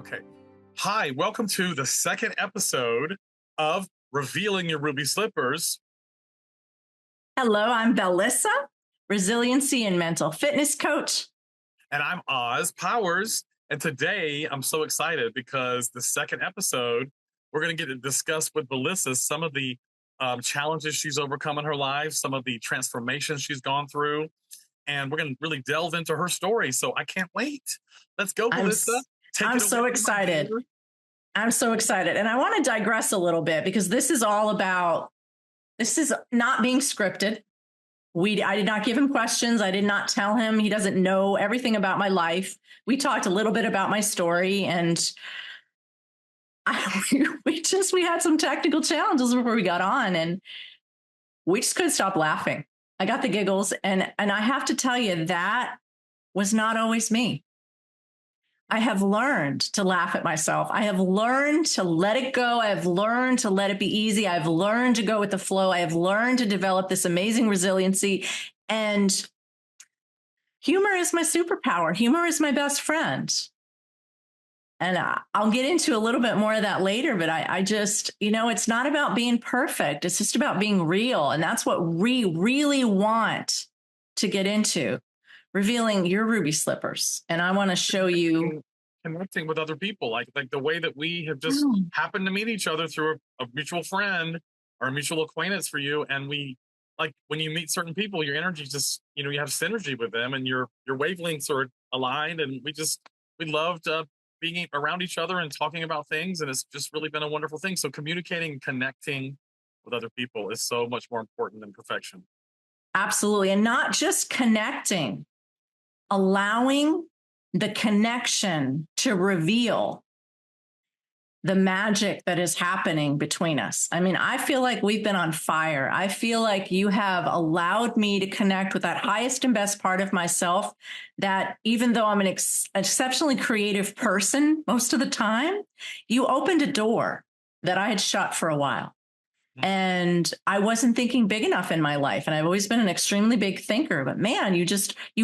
Okay. Hi, welcome to the second episode of Revealing Your Ruby Slippers. Hello, I'm Belissa, resiliency and mental fitness coach. And I'm Oz Powers. And today I'm so excited because the second episode, we're going to get to discuss with Belissa some of the challenges she's overcome in her life, some of the transformations she's gone through. And we're going to really delve into her story. So I can't wait. Let's go, Belissa. I'm so excited. I'm so excited. And I want to digress a little bit because this is not being scripted. I did not give him questions. I did not tell him. He doesn't know everything about my life. We talked a little bit about my story, and we had some technical challenges before we got on, and we just couldn't stop laughing. I got the giggles, and I have to tell you, that was not always me. I have learned to laugh at myself. I have learned to let it go. I have learned to let it be easy. I've learned to go with the flow. I have learned to develop this amazing resiliency. And humor is my superpower. Humor is my best friend. And I'll get into a little bit more of that later, but I just, it's not about being perfect. It's just about being real. And that's what we really want to get into. Revealing your ruby slippers. And I want to show you connecting with other people, like the way that we have just happened to meet each other through a mutual friend or a mutual acquaintance for you. And we, like, when you meet certain people, your energy just, you have synergy with them and your wavelengths are aligned. And we loved being around each other and talking about things. And it's just really been a wonderful thing. So communicating, connecting with other people is so much more important than perfection. Absolutely. And not just connecting, allowing the connection to reveal the magic that is happening between us. I mean, I feel like we've been on fire. I feel like you have allowed me to connect with that highest and best part of myself, that even though I'm an exceptionally creative person most of the time, you opened a door that I had shut for a while. And I wasn't thinking big enough in my life. And I've always been an extremely big thinker, but man, you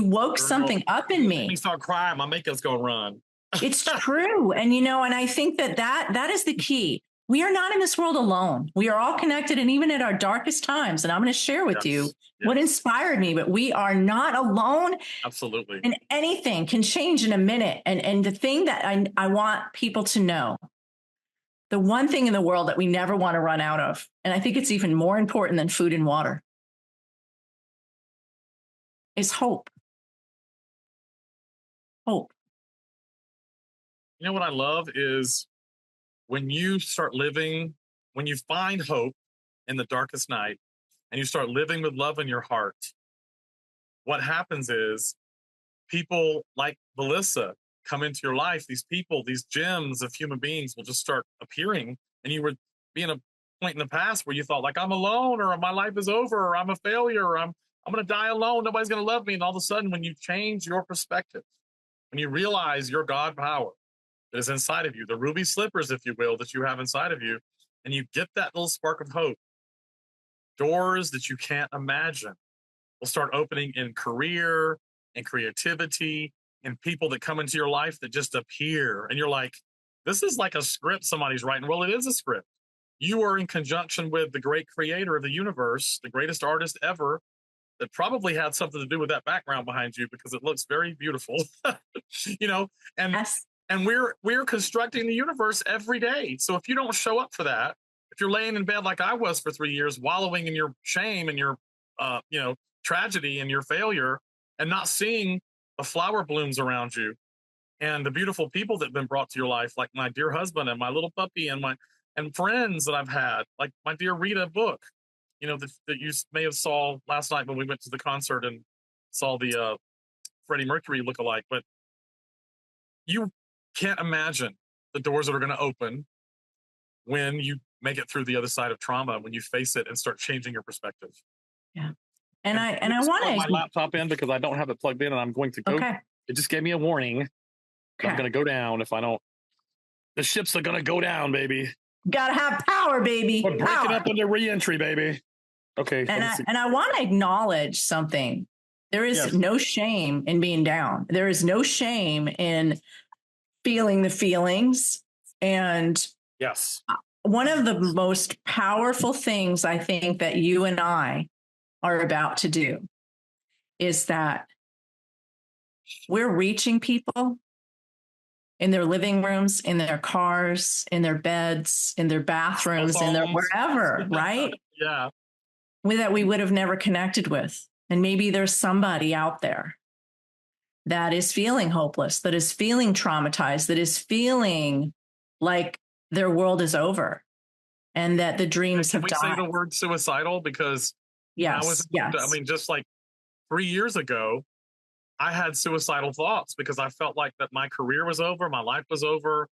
woke something up in me. You start crying, my makeup's going to run. It's true. And, and I think that is the key. We are not in this world alone. We are all connected. And even at our darkest times, and I'm going to share with you what inspired me, but we are not alone. Absolutely. And anything can change in a minute. And the thing that I want people to know, the one thing in the world that we never want to run out of, and I think it's even more important than food and water, is hope. Hope. You know what I love is when you start living, when you find hope in the darkest night and you start living with love in your heart, what happens is people like Belissa come into your life. These people, these gems of human beings will just start appearing. And you would be in a point in the past where you thought, like, I'm alone, or my life is over, or I'm a failure, or I'm going to die alone. Nobody's going to love me. And all of a sudden, when you change your perspective, when you realize your God power that is inside of you, the ruby slippers, if you will, that you have inside of you, and you get that little spark of hope, doors that you can't imagine will start opening in career and creativity, and people that come into your life that just appear. And you're like, this is like a script somebody's writing. Well, it is a script. You are in conjunction with the great creator of the universe, the greatest artist ever, that probably had something to do with that background behind you because it looks very beautiful, and we're constructing the universe every day. So if you don't show up for that, if you're laying in bed like I was for 3 years, wallowing in your shame and your, tragedy and your failure, and not seeing the flower blooms around you and the beautiful people that have been brought to your life, like my dear husband and my little puppy and friends that I've had, like my dear Rita Book, that you may have saw last night when we went to the concert and saw the Freddie Mercury lookalike. But you can't imagine the doors that are going to open when you make it through the other side of trauma, when you face it and start changing your perspective. Yeah. And I want to plug my laptop in because I don't have it plugged in, and I'm going to go. Okay. It just gave me a warning. Okay. I'm going to go down if I don't. The ships are going to go down, baby. Gotta have power, baby. We're breaking up into re-entry, baby. Okay. And I want to acknowledge something. There is no shame in being down. There is no shame in feeling the feelings. And Yes. one of the most powerful things I think that you and I are about to do is that we're reaching people in their living rooms, in their cars, in their beds, in their bathrooms, in their wherever, right? Yeah. That we would have never connected with. And maybe there's somebody out there that is feeling hopeless, that is feeling traumatized, that is feeling like their world is over and that the dreams have died. Can we say the word suicidal? Because yes. I mean, just like 3 years ago, I had suicidal thoughts because I felt like that my career was over, my life was over.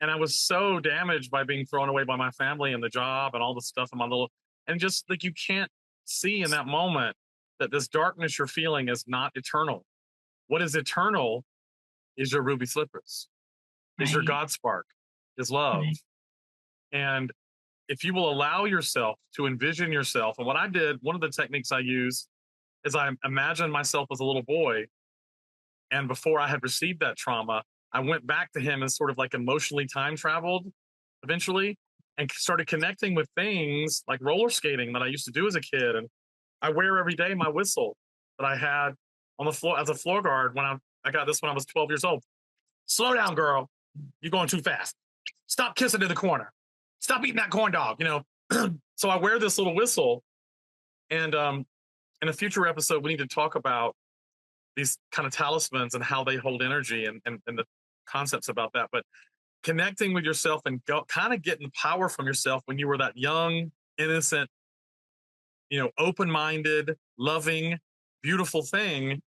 And I was so damaged by being thrown away by my family and the job and all the stuff in my little, and just like you can't see in that moment that this darkness you're feeling is not eternal. What is eternal is your ruby slippers, is your God spark, is love. Right. And if you will allow yourself to envision yourself, and what I did, one of the techniques I use is I imagined myself as a little boy. And before I had received that trauma, I went back to him and sort of like emotionally time traveled eventually and started connecting with things like roller skating that I used to do as a kid. And I wear every day my whistle that I had on the floor as a floor guard when I got this when I was 12 years old. Slow down, girl. You're going too fast. Stop kissing in the corner. Stop eating that corn dog, you know. So I wear this little whistle. And in a future episode, we need to talk about these kind of talismans and how they hold energy and the concepts about that. But connecting with yourself and kind of getting power from yourself when you were that young, innocent, you know, open-minded, loving, beautiful thing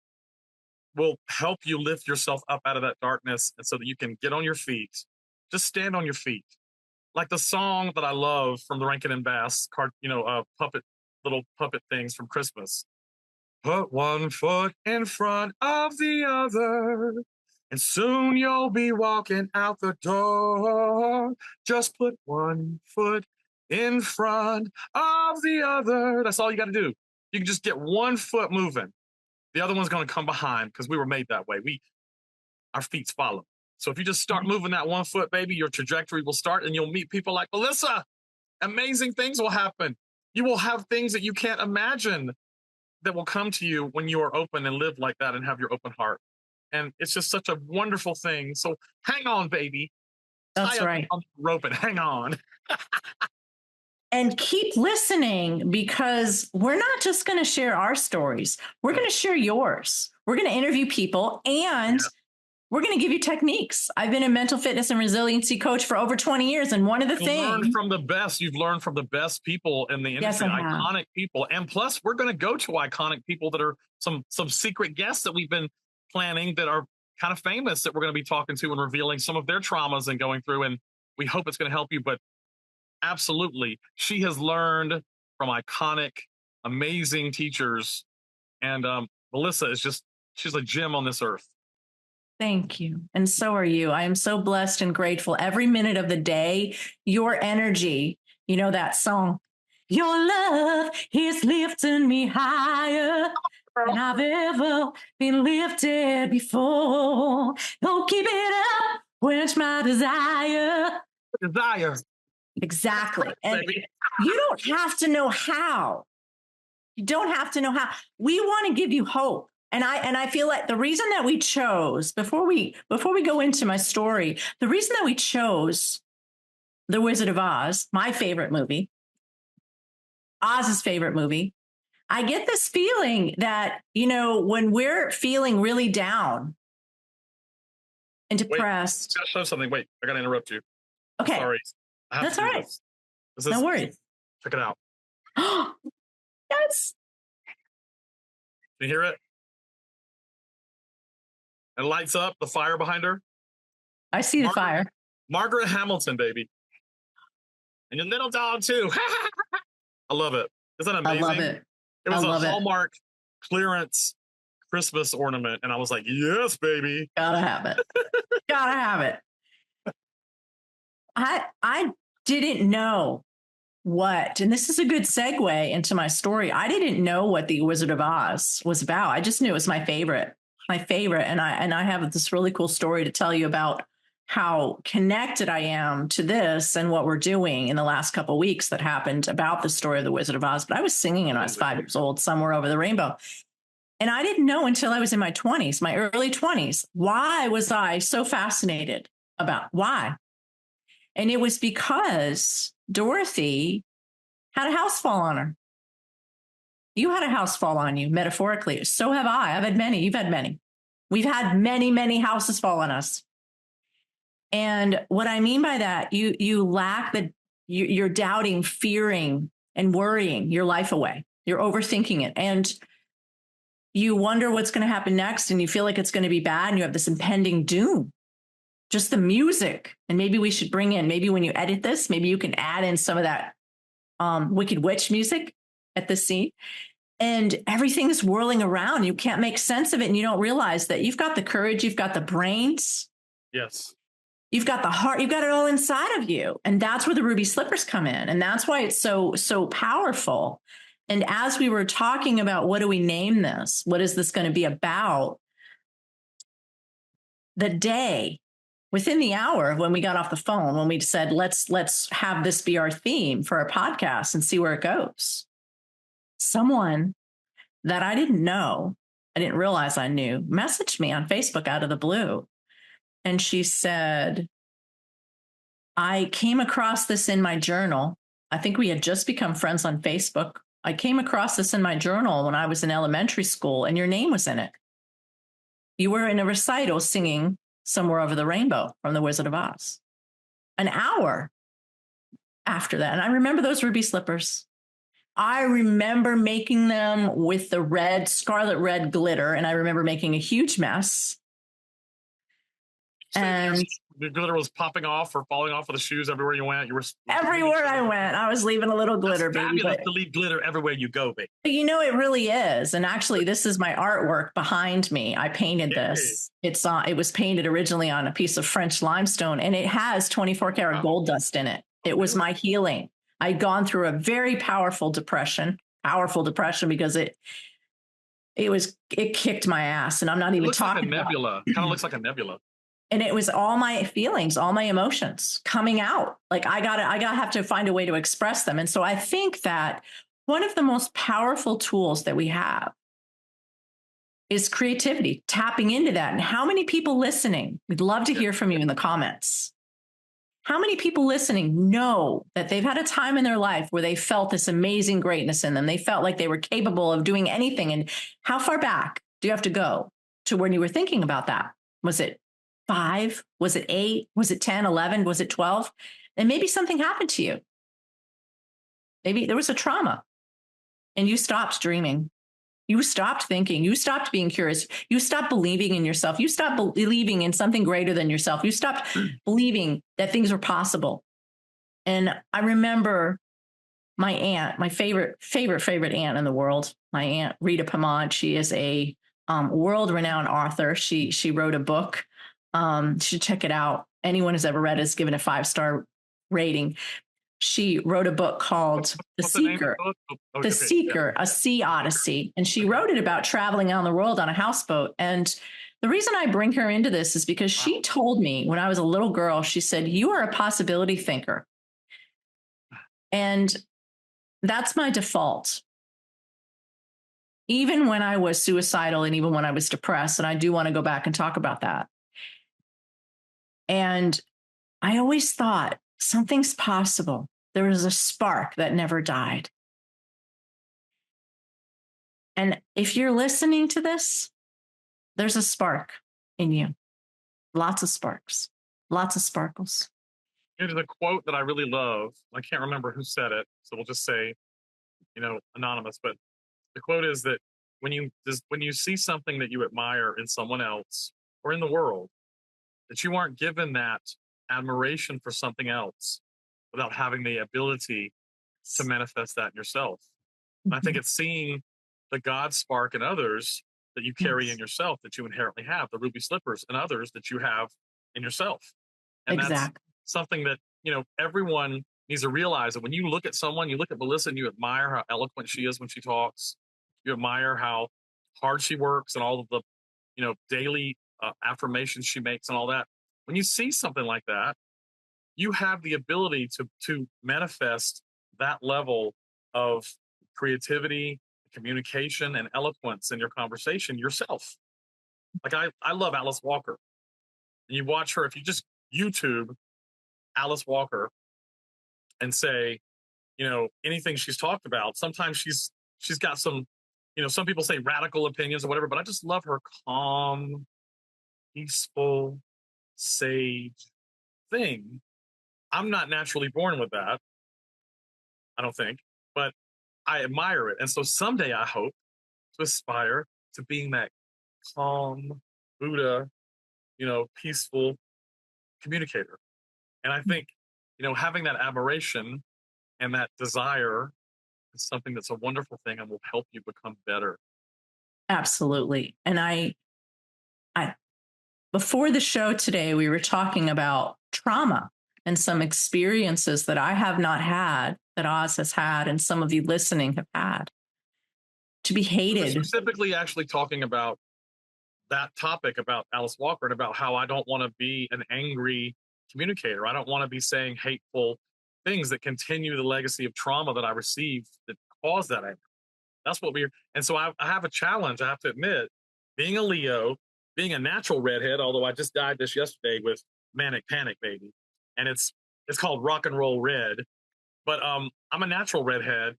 will help you lift yourself up out of that darkness, and so that you can get on your feet. Just stand on your feet. Like the song that I love from the Rankin and Bass little puppet things from Christmas. Put one foot in front of the other, and soon you'll be walking out the door. Just put one foot in front of the other. That's all you got to do. You can just get one foot moving. The other one's going to come behind because we were made that way. Our feet follow. So if you just start moving that 1 foot, baby, your trajectory will start and you'll meet people like Melissa. Amazing things will happen. You will have things that you can't imagine that will come to you when you are open and live like that and have your open heart. And it's just such a wonderful thing. So hang on, baby. That's right. On the rope and hang on. And keep listening, because we're not just going to share our stories. We're going to share yours. We're going to interview people, and we're going to give you techniques. I've been a mental fitness and resiliency coach for over 20 years. And one of the things you've learned from the best people in the industry, iconic people. And plus we're going to go to iconic people that are some secret guests that we've been planning that are kind of famous, that we're going to be talking to and revealing some of their traumas and going through. And we hope it's going to help you. But absolutely, she has learned from iconic, amazing teachers. And Melissa she's a gem on this earth. Thank you. And so are you. I am so blessed and grateful every minute of the day. Your energy, you know that song, your love is lifting me higher than I've ever been lifted before. Don't keep it up, quench my desire. Exactly. And you don't have to know how. You don't have to know how. We want to give you hope. And I feel like the reason that we chose, before we go into my story, the reason that we chose The Wizard of Oz, my favorite movie, Oz's favorite movie, I get this feeling that, you know, when we're feeling really down and depressed. Wait, I gotta show something. Wait, I gotta interrupt you. Okay. Sorry. That's all right. No worries. Check it out. Yes. Can you hear it? It lights up the fire behind her. I see the fire. Margaret Hamilton, baby. And your little dog, too. I love it. Isn't that amazing? I love it. It was a Hallmark clearance Christmas ornament. And I was like, yes, baby. Gotta have it. Gotta have it. I didn't know what, and this is a good segue into my story. I didn't know what The Wizard of Oz was about. I just knew it was my favorite. my favorite. And I have this really cool story to tell you about how connected I am to this and what we're doing in the last couple of weeks that happened about the story of the Wizard of Oz. But I was singing when I was 5 years old, Somewhere Over the Rainbow. And I didn't know until I was in my 20s, my early 20s, why was I so fascinated about why? And it was because Dorothy had a house fall on her. You had a house fall on you, metaphorically. So have I. I've had many. You've had many. We've had many, many houses fall on us. And what I mean by that, you lack you're doubting, fearing, and worrying your life away. You're overthinking it. And you wonder what's going to happen next. And you feel like it's going to be bad. And you have this impending doom. Just the music. And maybe we should bring in, maybe when you edit this, maybe you can add in some of that Wicked Witch music at the scene. And everything is whirling around. You can't make sense of it. And you don't realize that you've got the courage, you've got the brains. Yes. You've got the heart, you've got it all inside of you. And that's where the ruby slippers come in. And that's why it's so powerful. And as we were talking about, what do we name this? What is this going to be about? The day, within the hour when we got off the phone, when we said, let's have this be our theme for our podcast and see where it goes. Someone that I didn't know, I didn't realize I knew, messaged me on Facebook out of the blue. And she said, I came across this in my journal. I think we had just become friends on Facebook. I came across this in my journal when I was in elementary school, and your name was in it. You were in a recital singing Somewhere Over the Rainbow from The Wizard of Oz. An hour after that. And I remember those ruby slippers. I remember making them with the scarlet red glitter. And I remember making a huge mess. And the glitter was popping off or falling off of the shoes everywhere you went. Everywhere I went, I was leaving a little glitter, baby. Fabulous to leave glitter everywhere you go, baby. You know, it really is. And actually, this is my artwork behind me. I painted this. It was painted originally on a piece of French limestone, and it has 24 karat gold dust in it. It was my healing. I'd gone through a very powerful depression because it kicked my ass. And I'm not even talking like a nebula. Kind of looks like a nebula. And it was all my feelings, all my emotions coming out. Like I gotta have to find a way to express them. And so I think that one of the most powerful tools that we have is creativity, tapping into that. And how many people listening, we'd love to hear from you in the comments. How many people listening know that they've had a time in their life where they felt this amazing greatness in them? They felt like they were capable of doing anything. And how far back do you have to go to when you were thinking about that? Was it 5? Was it 8? Was it 10, 11? Was it 12? And maybe something happened to you. Maybe there was a trauma and you stopped dreaming. You stopped thinking. You stopped being curious. You stopped believing in yourself. You stopped believing in something greater than yourself. You stopped believing that things were possible. And I remember my aunt, my favorite aunt in the world, my aunt Rita Pamad. She is a world-renowned author. She wrote a book. You should check it out. Anyone who's ever read it is given a 5-star rating. She wrote a book called The Seeker, The Seeker, A Sea Odyssey. And she wrote it about traveling around the world on a houseboat. And the reason I bring her into this is because she told me when I was a little girl, she said, you are a possibility thinker. And that's my default. Even when I was suicidal and even when I was depressed, and I do want to go back and talk about that. And I always thought something's possible. There was a spark that never died. And if you're listening to this, there's a spark in you. Lots of sparks, lots of sparkles. There's a quote that I really love. I can't remember who said it, so we'll just say, anonymous. But the quote is that when you see something that you admire in someone else or in the world, that you aren't given that admiration for something else without having the ability to manifest that in yourself. And I think it's seeing the God spark in others that you carry in yourself, that you inherently have, the ruby slippers and others that you have in yourself. And that's something that, everyone needs to realize that when you look at someone, you look at Melissa and you admire how eloquent she is when she talks. You admire how hard she works and all of the daily affirmations she makes and all that. When you see something like that, you have the ability to manifest that level of creativity, communication, and eloquence in your conversation yourself. Like I love Alice Walker. And you watch her, if you just YouTube Alice Walker and say, anything she's talked about, sometimes she's got some, some people say radical opinions or whatever, but I just love her calm, peaceful, sage thing. I'm not naturally born with that, I don't think, but I admire it. And so someday I hope to aspire to being that calm Buddha, peaceful communicator. And I think, having that admiration and that desire is something that's a wonderful thing and will help you become better. Absolutely. And I before the show today, we were talking about trauma and some experiences that I have not had, that Oz has had, and some of you listening have had. To be hated. Specifically, actually talking about that topic about Alice Walker and about how I don't want to be an angry communicator. I don't want to be saying hateful things that continue the legacy of trauma that I received that caused that anger. That's what we're, and so I have a challenge, I have to admit, being a Leo, being a natural redhead, although I just dyed this yesterday with Manic Panic Baby, and it's called Rock and Roll Red. But I'm a natural redhead,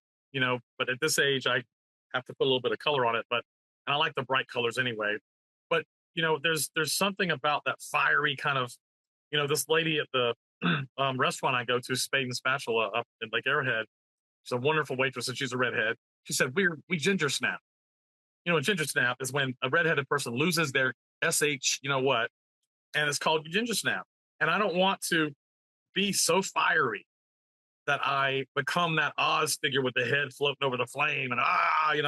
but at this age I have to put a little bit of color on it, and I like the bright colors anyway. But there's something about that fiery kind of, this lady at the restaurant I go to, Spade and Spatula up in Lake Arrowhead. She's a wonderful waitress and she's a redhead. She said, we ginger snap. A ginger snap is when a redheaded person loses their SH, what, and it's called ginger snap. And I don't want to be so fiery that I become that Oz figure with the head floating over the flame and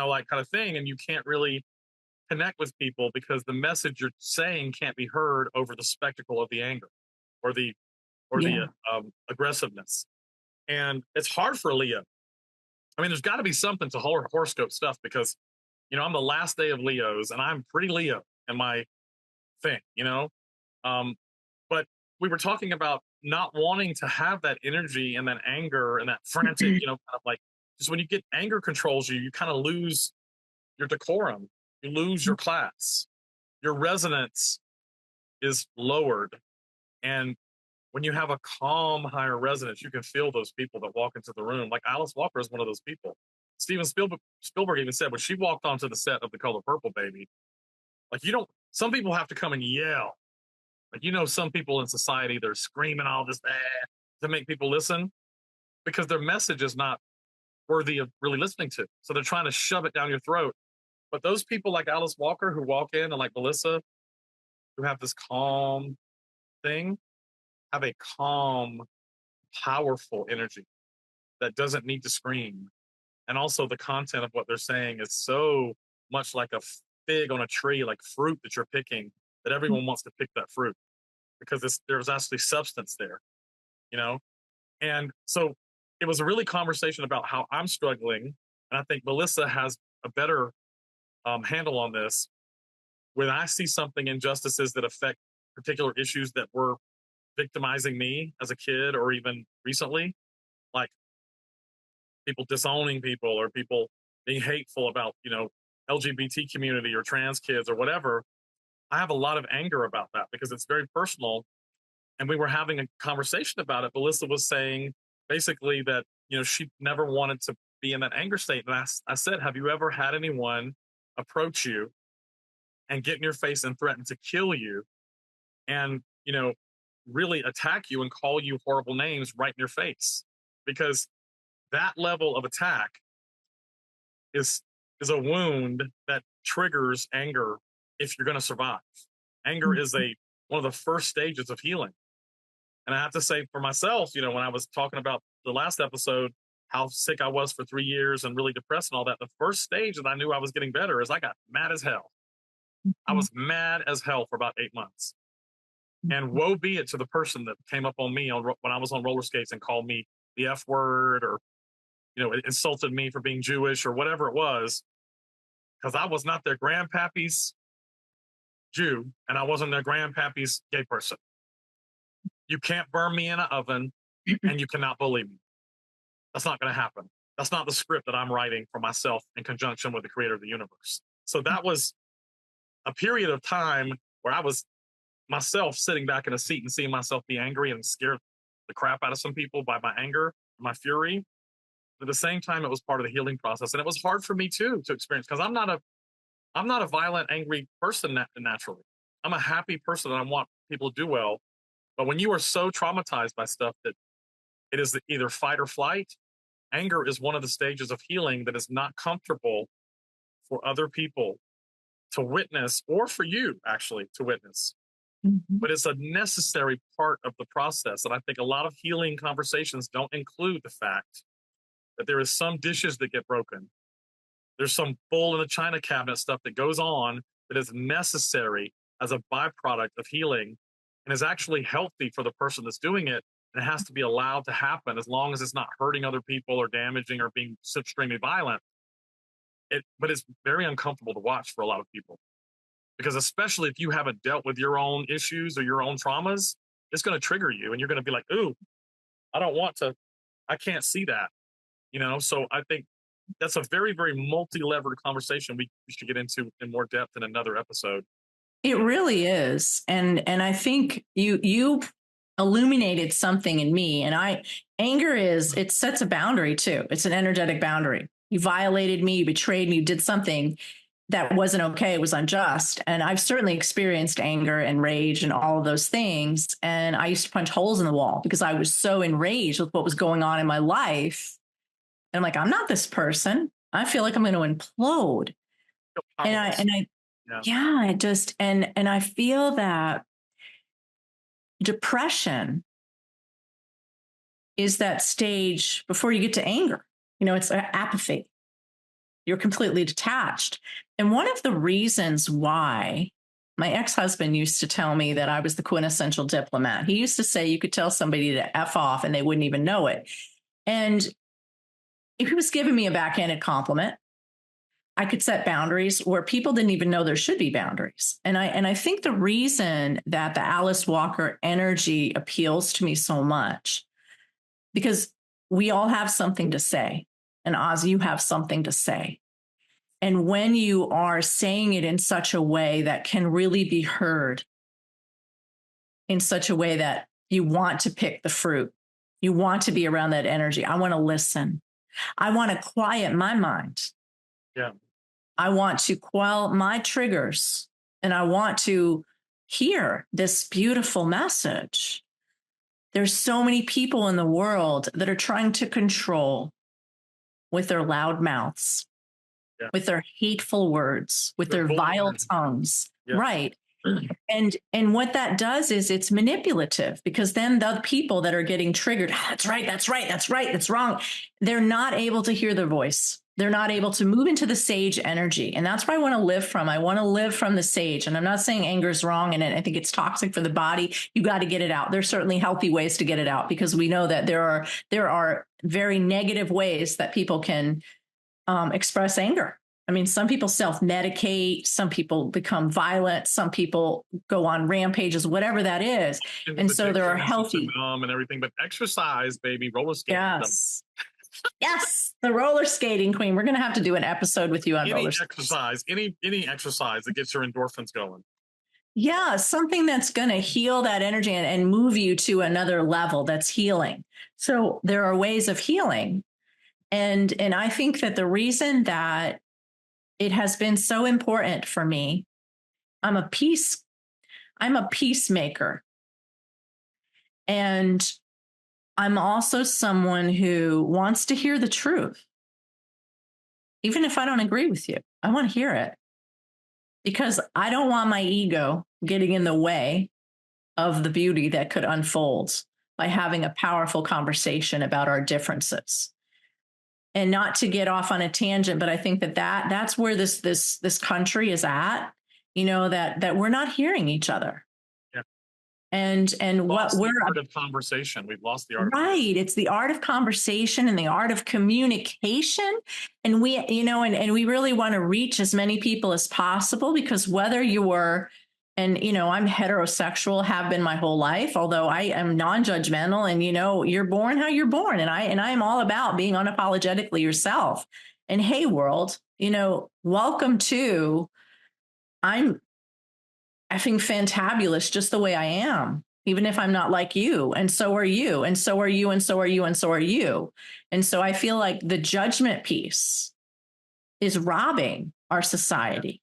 like kind of thing. And you can't really connect with people because the message you're saying can't be heard over the spectacle of the anger or the aggressiveness. And it's hard for a Leo. I mean, there's got to be something to horoscope stuff because, I'm the last day of Leos and I'm pretty Leo in my thing, but we were talking about not wanting to have that energy and that anger and that frantic, kind of like, just when you get anger controls you, you kind of lose your decorum, you lose your class, your resonance is lowered. And when you have a calm, higher resonance, you can feel those people that walk into the room. Like Alice Walker is one of those people. Steven Spielberg even said when she walked onto the set of The Color Purple, baby, like some people have to come and yell. Like, some people in society, they're screaming all this to make people listen because their message is not worthy of really listening to. So they're trying to shove it down your throat. But those people like Alice Walker who walk in and like Melissa, who have this calm thing, have a calm, powerful energy that doesn't need to scream. And also the content of what they're saying is so much like a fig on a tree, like fruit that you're picking, that everyone wants to pick that fruit because there's actually substance there, And so it was a really conversation about how I'm struggling. And I think Melissa has a better handle on this. When I see something, injustices that affect particular issues that were victimizing me as a kid or even recently, like people disowning people or people being hateful about, LGBT community or trans kids or whatever, I have a lot of anger about that because it's very personal. And we were having a conversation about it. Melissa was saying basically that, she never wanted to be in that anger state. And I said, have you ever had anyone approach you and get in your face and threaten to kill you and, really attack you and call you horrible names right in your face? Because that level of attack is a wound that triggers anger if you're going to survive. Anger is one of the first stages of healing. And I have to say for myself, when I was talking about the last episode, how sick I was for 3 years and really depressed and all that, the first stage that I knew I was getting better is I got mad as hell. I was mad as hell for about 8 months. And woe be it to the person that came up on me when I was on roller skates and called me the F word or, insulted me for being Jewish or whatever it was, because I was not their grandpappy's Jew and I wasn't a grandpappy's gay person. You can't burn me in an oven and you cannot bully me. That's not going to happen. That's not the script that I'm writing for myself in conjunction with the creator of the universe. So that was a period of time where I was myself sitting back in a seat and seeing myself be angry and scared the crap out of some people by my anger, my fury. But at the same time, it was part of the healing process. And it was hard for me too to experience, because I'm not a violent, angry person naturally. I'm a happy person and I want people to do well. But when you are so traumatized by stuff that it is either fight or flight, anger is one of the stages of healing that is not comfortable for other people to witness, or for you actually to witness. Mm-hmm. But it's a necessary part of the process. And I think a lot of healing conversations don't include the fact that there is some dishes that get broken. There's some bowl in the china cabinet stuff that goes on that is necessary as a byproduct of healing and is actually healthy for the person that's doing it. And it has to be allowed to happen as long as it's not hurting other people or damaging or being extremely violent. But it's very uncomfortable to watch for a lot of people, because especially if you haven't dealt with your own issues or your own traumas, it's going to trigger you and you're going to be like, ooh, I can't see that, So I think that's a very, very multi-levered conversation we should get into in more depth in another episode. It really is. And I think you illuminated something in me. And anger it sets a boundary too. It's an energetic boundary. You violated me, you betrayed me, you did something that wasn't okay, it was unjust. And I've certainly experienced anger and rage and all of those things. And I used to punch holes in the wall because I was so enraged with what was going on in my life. And I'm like, I'm not this person. I feel like I'm going to implode. And I feel that depression is that stage before you get to anger. It's apathy. You're completely detached. And one of the reasons why my ex-husband used to tell me that I was the quintessential diplomat. He used to say you could tell somebody to F off and they wouldn't even know it. And if he was giving me a backhanded compliment, I could set boundaries where people didn't even know there should be boundaries. And I think the reason that the Alice Walker energy appeals to me so much, because we all have something to say. And Oz, you have something to say. And when you are saying it in such a way that can really be heard, in such a way that you want to pick the fruit, you want to be around that energy. I want to listen. I want to quiet my mind. Yeah. I want to quell my triggers, and I want to hear this beautiful message. There's so many people in the world that are trying to control with their loud mouths, with their hateful words, with their vile tongues. Yeah. Right. And what that does is it's manipulative, because then the people that are getting triggered, that's right, that's wrong. They're not able to hear their voice. They're not able to move into the sage energy. And that's where I want to live from. I want to live from the sage. And I'm not saying anger is wrong. And I think it's toxic for the body. You got to get it out. There's certainly healthy ways to get it out, because we know that there are very negative ways that people can express anger. I mean, some people self-medicate, some people become violent, some people go on rampages, whatever that is. And so there are healthy and everything, but exercise, baby, roller skating. Yes. Yes, the roller skating queen. We're going to have to do an episode with you on roller skating. Any exercise that gets your endorphins going. Yeah, something that's going to heal that energy and move you to another level that's healing. So there are ways of healing. And I think that the reason that it has been so important for me, I'm a peacemaker. And I'm also someone who wants to hear the truth. Even if I don't agree with you, I want to hear it, because I don't want my ego getting in the way of the beauty that could unfold by having a powerful conversation about our differences. And not to get off on a tangent, but I think that's where this country is at, that we're not hearing each other. And what we're the art of conversation. We've lost the art. Right. It's the art of conversation and the art of communication. And we, and we really want to reach as many people as possible, because whether you're And, I'm heterosexual, have been my whole life, although I am non-judgmental, and, you're born how you're born. And I am all about being unapologetically yourself. And hey, world, welcome to, I'm effing fantabulous just the way I am, even if I'm not like you. And so are you. And so are you. And so are you. And so are you. And so I feel like the judgment piece is robbing our society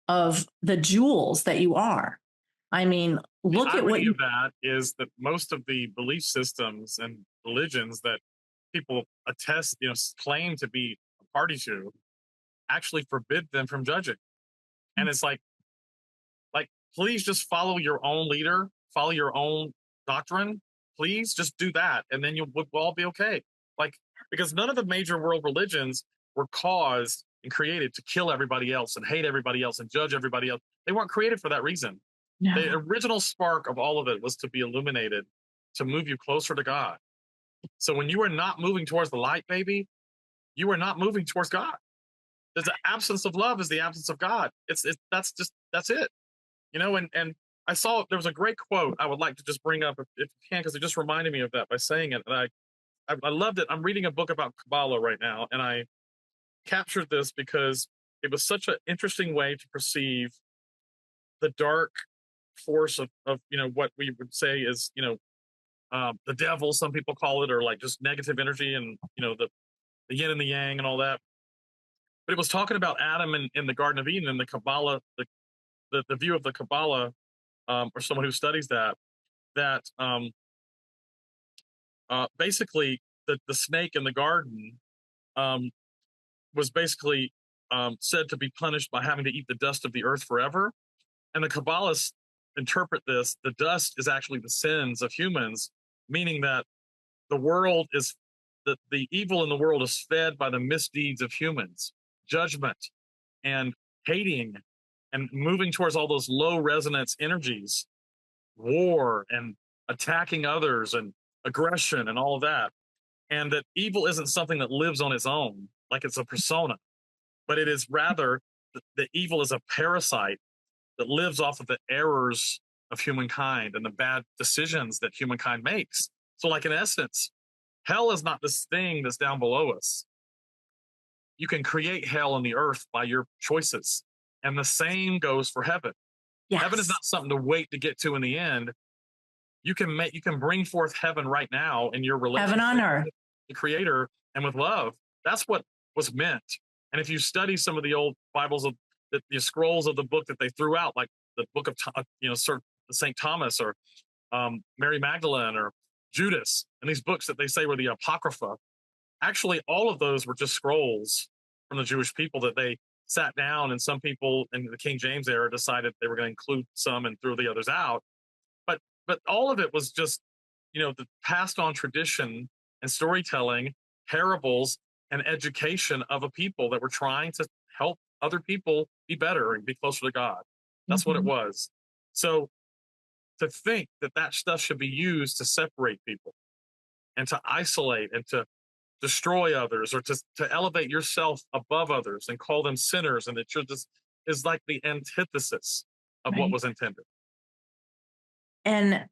of the jewels that you are. I mean, look at what of that is that most of the belief systems and religions that people attest, claim to be a party to, actually forbid them from judging. And it's like, please just follow your own leader, follow your own doctrine. Please just do that, and then we'll all be okay. Because none of the major world religions were caused and created to kill everybody else and hate everybody else and judge everybody else. They weren't created for that reason. No. The original spark of all of it was to be illuminated, to move you closer to God. So when you are not moving towards the light, baby, you are not moving towards God. There's the absence of love is the absence of God. That's it. And I saw there was a great quote I would like to just bring up if you can, because it just reminded me of that by saying it. And I loved it. I'm reading a book about Kabbalah right now, and I captured this because it was such an interesting way to perceive the dark force of what we would say is the devil, some people call it, or like just negative energy, and the yin and the yang and all that. But it was talking about Adam in the Garden of Eden, and the Kabbalah, the view of the Kabbalah, or someone who studies that basically the snake in the garden was basically said to be punished by having to eat the dust of the earth forever. And the Kabbalists interpret this: the dust is actually the sins of humans, meaning that the world is the evil in the world is fed by the misdeeds of humans, judgment and hating and moving towards all those low resonance energies, war and attacking others and aggression and all of that. And that evil isn't something that lives on its own, like it's a persona, but it is rather the evil is a parasite that lives off of the errors of humankind and the bad decisions that humankind makes. So like in essence, hell is not this thing that's down below us. You can create hell on the earth by your choices. And the same goes for heaven. Yes. Heaven is not something to wait to get to in the end. You can bring forth heaven right now in your relationship heaven on earth, with the Creator, and with love. That's what was meant. And if you study some of the old Bibles of the scrolls of the book that they threw out, like the book of St. Thomas or Mary Magdalene or Judas, and these books that they say were the Apocrypha, actually all of those were just scrolls from the Jewish people that they sat down, and some people in the King James era decided they were going to include some and throw the others out. But all of it was just, the passed on tradition and storytelling, parables and education of a people that were trying to help other people be better and be closer to God. That's what it was. So to think that stuff should be used to separate people and to isolate and to destroy others, or to elevate yourself above others and call them sinners, and that you're just is like the antithesis of what was intended. And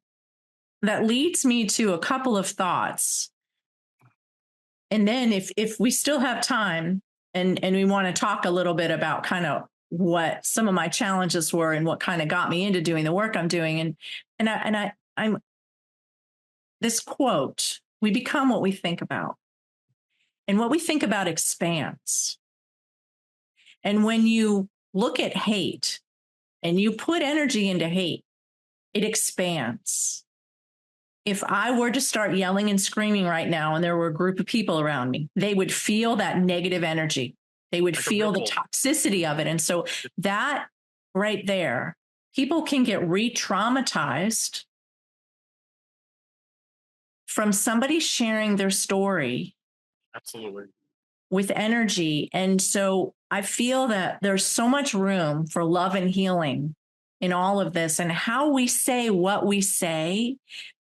that leads me to a couple of thoughts. And then if we still have time and we want to talk a little bit about kind of what some of my challenges were and what kind of got me into doing the work I'm doing. I'm this quote: we become what we think about. And what we think about expands. And when you look at hate and you put energy into hate, it expands. If I were to start yelling and screaming right now and there were a group of people around me, they would feel that negative energy. They would feel the toxicity of it. And so that right there, people can get re-traumatized from somebody sharing their story. Absolutely. With energy. And so I feel that there's so much room for love and healing in all of this. And how we say what we say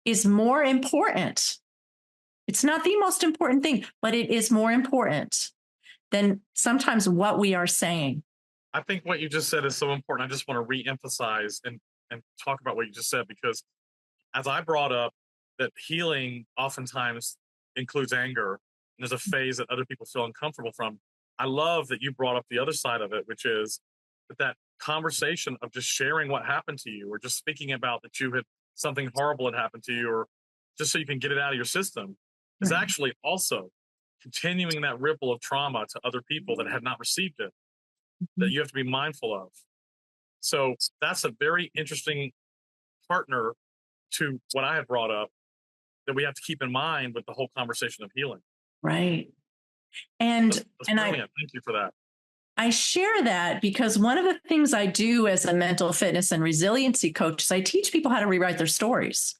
is more important. It's not the most important thing, but it is more important than sometimes what we are saying. I think what you just said is so important. I just want to re-emphasize, and and talk about what you just said, because as I brought up that healing oftentimes includes anger, and there's a phase that other people feel uncomfortable from. I love that you brought up the other side of it, which is that conversation of just sharing what happened to you, or just speaking about that you had something horrible had happened to you, or just so you can get it out of your system, is Right. actually also continuing that ripple of trauma to other people that have not received it, that you have to be mindful of. So that's a very interesting partner to what I had brought up, that we have to keep in mind with the whole conversation of healing. Right. And That's and brilliant. Thank you for that. I share that because one of the things I do as a mental fitness and resiliency coach is I teach people how to rewrite their stories.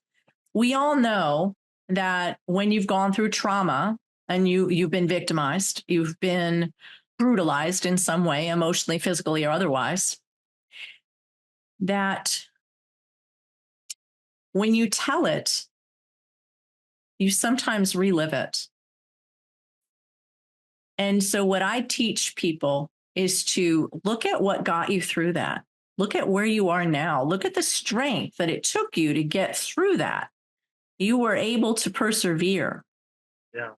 We all know that when you've gone through trauma and you've been victimized, you've been brutalized in some way, emotionally, physically, or otherwise, that when you tell it, you sometimes relive it. And so what I teach people is to look at what got you through that. Look at where you are now. Look at the strength that it took you to get through that. You were able to persevere. Yeah.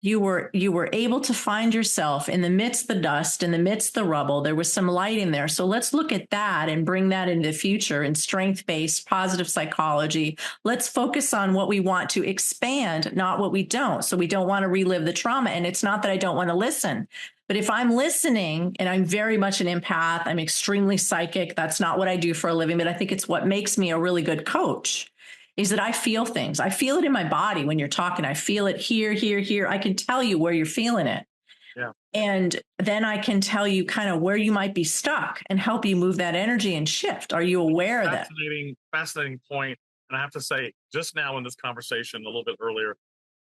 You were able to find yourself in the midst of the dust, in the midst of the rubble. There was some light in there. So let's look at that and bring that into the future in strength-based positive psychology. Let's focus on what we want to expand, not what we don't. So we don't want to relive the trauma. And it's not that I don't want to listen, but if I'm listening, and I'm very much an empath, I'm extremely psychic. That's not what I do for a living, but I think it's what makes me a really good coach. Is that I feel things. I feel it in my body when you're talking. I feel it here, here, here. I can tell you where you're feeling it. Yeah. And then I can tell you kind of where you might be stuck and help you move that energy and shift. Are you aware of that? Fascinating point. And I have to say, just now in this conversation, a little bit earlier,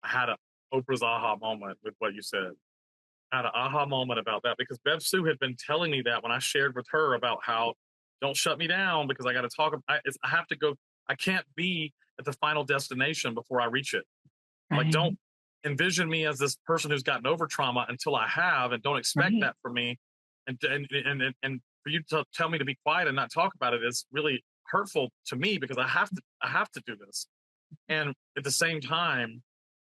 I had a Oprah's aha moment with what you said. I had an aha moment about that, because Bev Sue had been telling me that when I shared with her about how, don't shut me down because I got to talk. I have to go. I can't be at the final destination before I reach it. Like, don't envision me as this person who's gotten over trauma until I have, and don't expect that from me. And for you to tell me to be quiet and not talk about it is really hurtful to me, because I have to do this. And at the same time,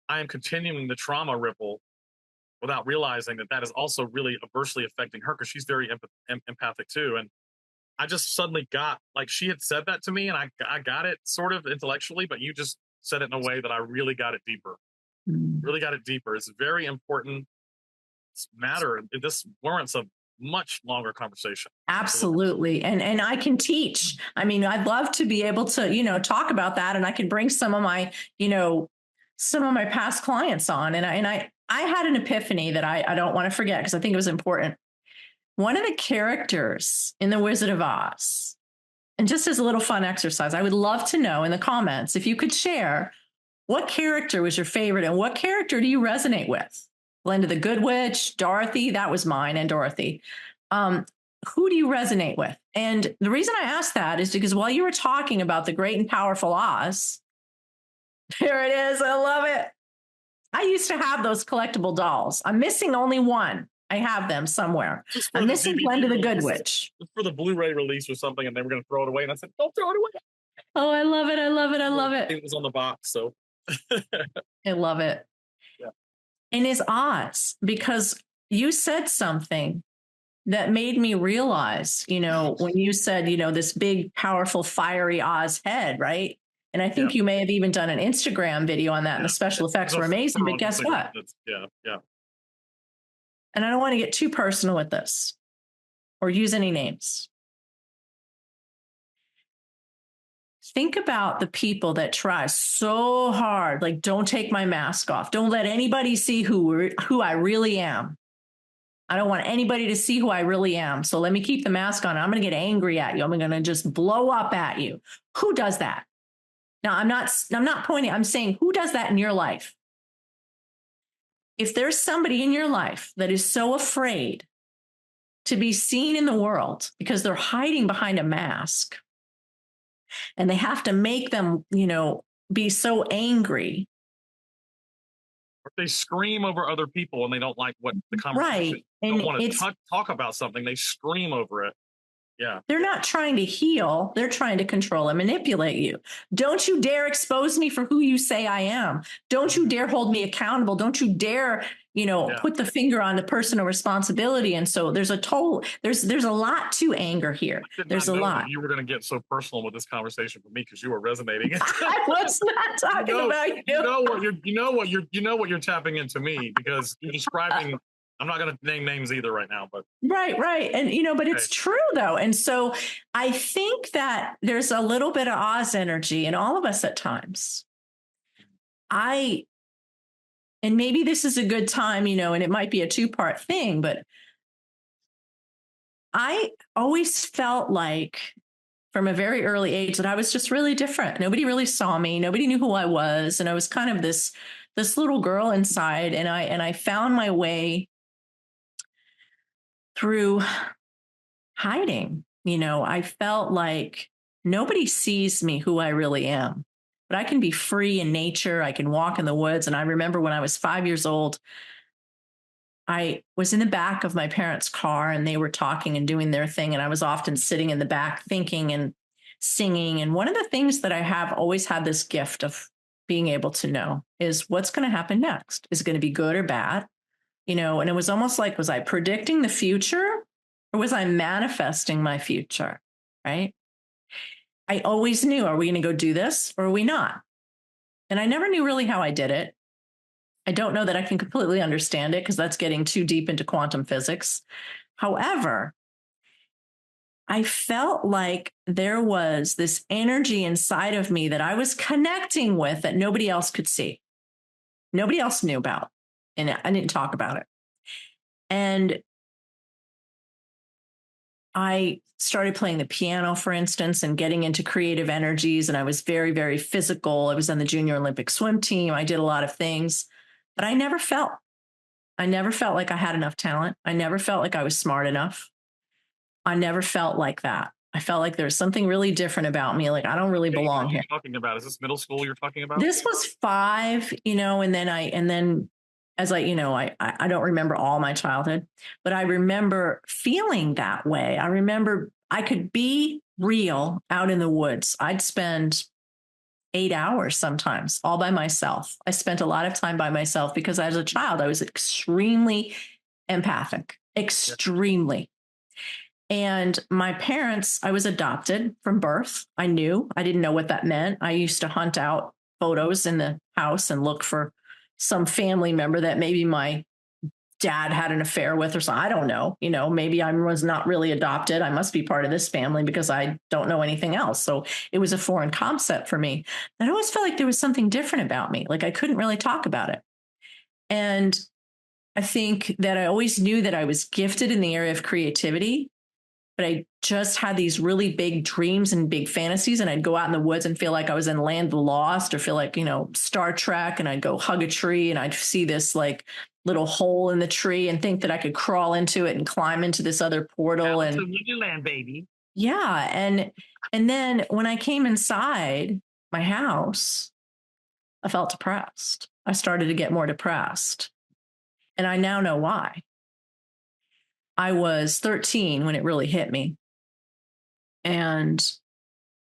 I am continuing the trauma ripple without realizing that is also really adversely affecting her, because she's very empathic too. And I just suddenly got, like, she had said that to me, and I got it sort of intellectually, but you just said it in a way that I really got it deeper. Really got it deeper. It's a very important matter. This warrants a much longer conversation. Absolutely. And I can teach. I mean, I'd love to be able to, talk about that, and I can bring some of my past clients on. And I had an epiphany that I don't want to forget, because I think it was important. One of the characters in The Wizard of Oz, and just as a little fun exercise, I would love to know in the comments if you could share what character was your favorite and what character do you resonate with? Glinda the Good Witch, Dorothy, that was mine, and Dorothy. Who do you resonate with? And the reason I asked that is because while you were talking about the great and powerful Oz, there it is. I love it. I used to have those collectible dolls. I'm missing only one. I have them somewhere. I'm missing Glinda the Good Witch. For the Blu-ray release or something, and they were going to throw it away. And I said, don't throw it away. Oh, I love it. I love it. I love it. It was on the box, so. I love it. Yeah. And it's Oz, because you said something that made me realize, when you said, this big, powerful, fiery Oz head, right? And I think you may have even done an Instagram video on that, and the special effects were amazing. But guess what? Yeah. And I don't want to get too personal with this or use any names. Think about the people that try so hard, like, don't take my mask off. Don't let anybody see who I really am. I don't want anybody to see who I really am. So let me keep the mask on. I'm going to get angry at you. I'm going to just blow up at you. Who does that? Now, I'm not pointing. I'm saying, who does that in your life? If there's somebody in your life that is so afraid to be seen in the world because they're hiding behind a mask, and they have to make them, be so angry. Or they scream over other people and they don't like what the conversation. Right. And don't want to talk about something. They scream over it. Yeah. They're not trying to heal. They're trying to control and manipulate you. Don't you dare expose me for who you say I am. Don't you dare hold me accountable. Don't you dare, Yeah. put the finger on the personal responsibility. And so there's a lot to anger here. I did There's not a know lot. that you were going to get so personal with this conversation for me because you were resonating. I was not talking about you. You know what you're tapping into me because you're describing. I'm not going to name names either right now, but Right. And, but it's true though. And so I think that there's a little bit of Oz energy in all of us at times. And maybe this is a good time, and it might be a 2-part thing, but I always felt like from a very early age that I was just really different. Nobody really saw me. Nobody knew who I was. And I was kind of this little girl inside. And I found my way through hiding. I felt like nobody sees me who I really am, but I can be free in nature. I can walk in the woods. And I remember when I was 5 years old, I was in the back of my parents' car and they were talking and doing their thing. And I was often sitting in the back thinking and singing. And one of the things that I have always had this gift of being able to know is what's going to happen next. Is it going to be good or bad? And it was almost like, was I predicting the future or was I manifesting my future? Right. I always knew, are we going to go do this or are we not? And I never knew really how I did it. I don't know that I can completely understand it because that's getting too deep into quantum physics. However, I felt like there was this energy inside of me that I was connecting with that nobody else could see. Nobody else knew about. And I didn't talk about it. And I started playing the piano, for instance, and getting into creative energies. And I was very, very physical. I was on the Junior Olympic swim team. I did a lot of things, but I never felt like I had enough talent. I never felt like I was smart enough. I never felt like that. I felt like there was something really different about me. Like I don't really belong here. What are you talking about? Is this middle school you're talking about? This was 5, and then as I don't remember all my childhood, but I remember feeling that way. I remember I could be real out in the woods. I'd spend 8 hours sometimes all by myself. I spent a lot of time by myself because as a child, I was extremely empathic, extremely. And my parents, I was adopted from birth. I didn't know what that meant. I used to hunt out photos in the house and look for some family member that maybe my dad had an affair with or something. I don't know. Maybe I was not really adopted. I must be part of this family because I don't know anything else. So it was a foreign concept for me. I always felt like there was something different about me. Like I couldn't really talk about it. And I think that I always knew that I was gifted in the area of creativity, but I just had these really big dreams and big fantasies. And I'd go out in the woods and feel like I was in Land of the Lost or feel like, Star Trek. And I'd go hug a tree and I'd see this like little hole in the tree and think that I could crawl into it and climb into this other portal. And Land, baby. Yeah. And then when I came inside my house, I felt depressed. I started to get more depressed. And I now know why. I was 13 when it really hit me. And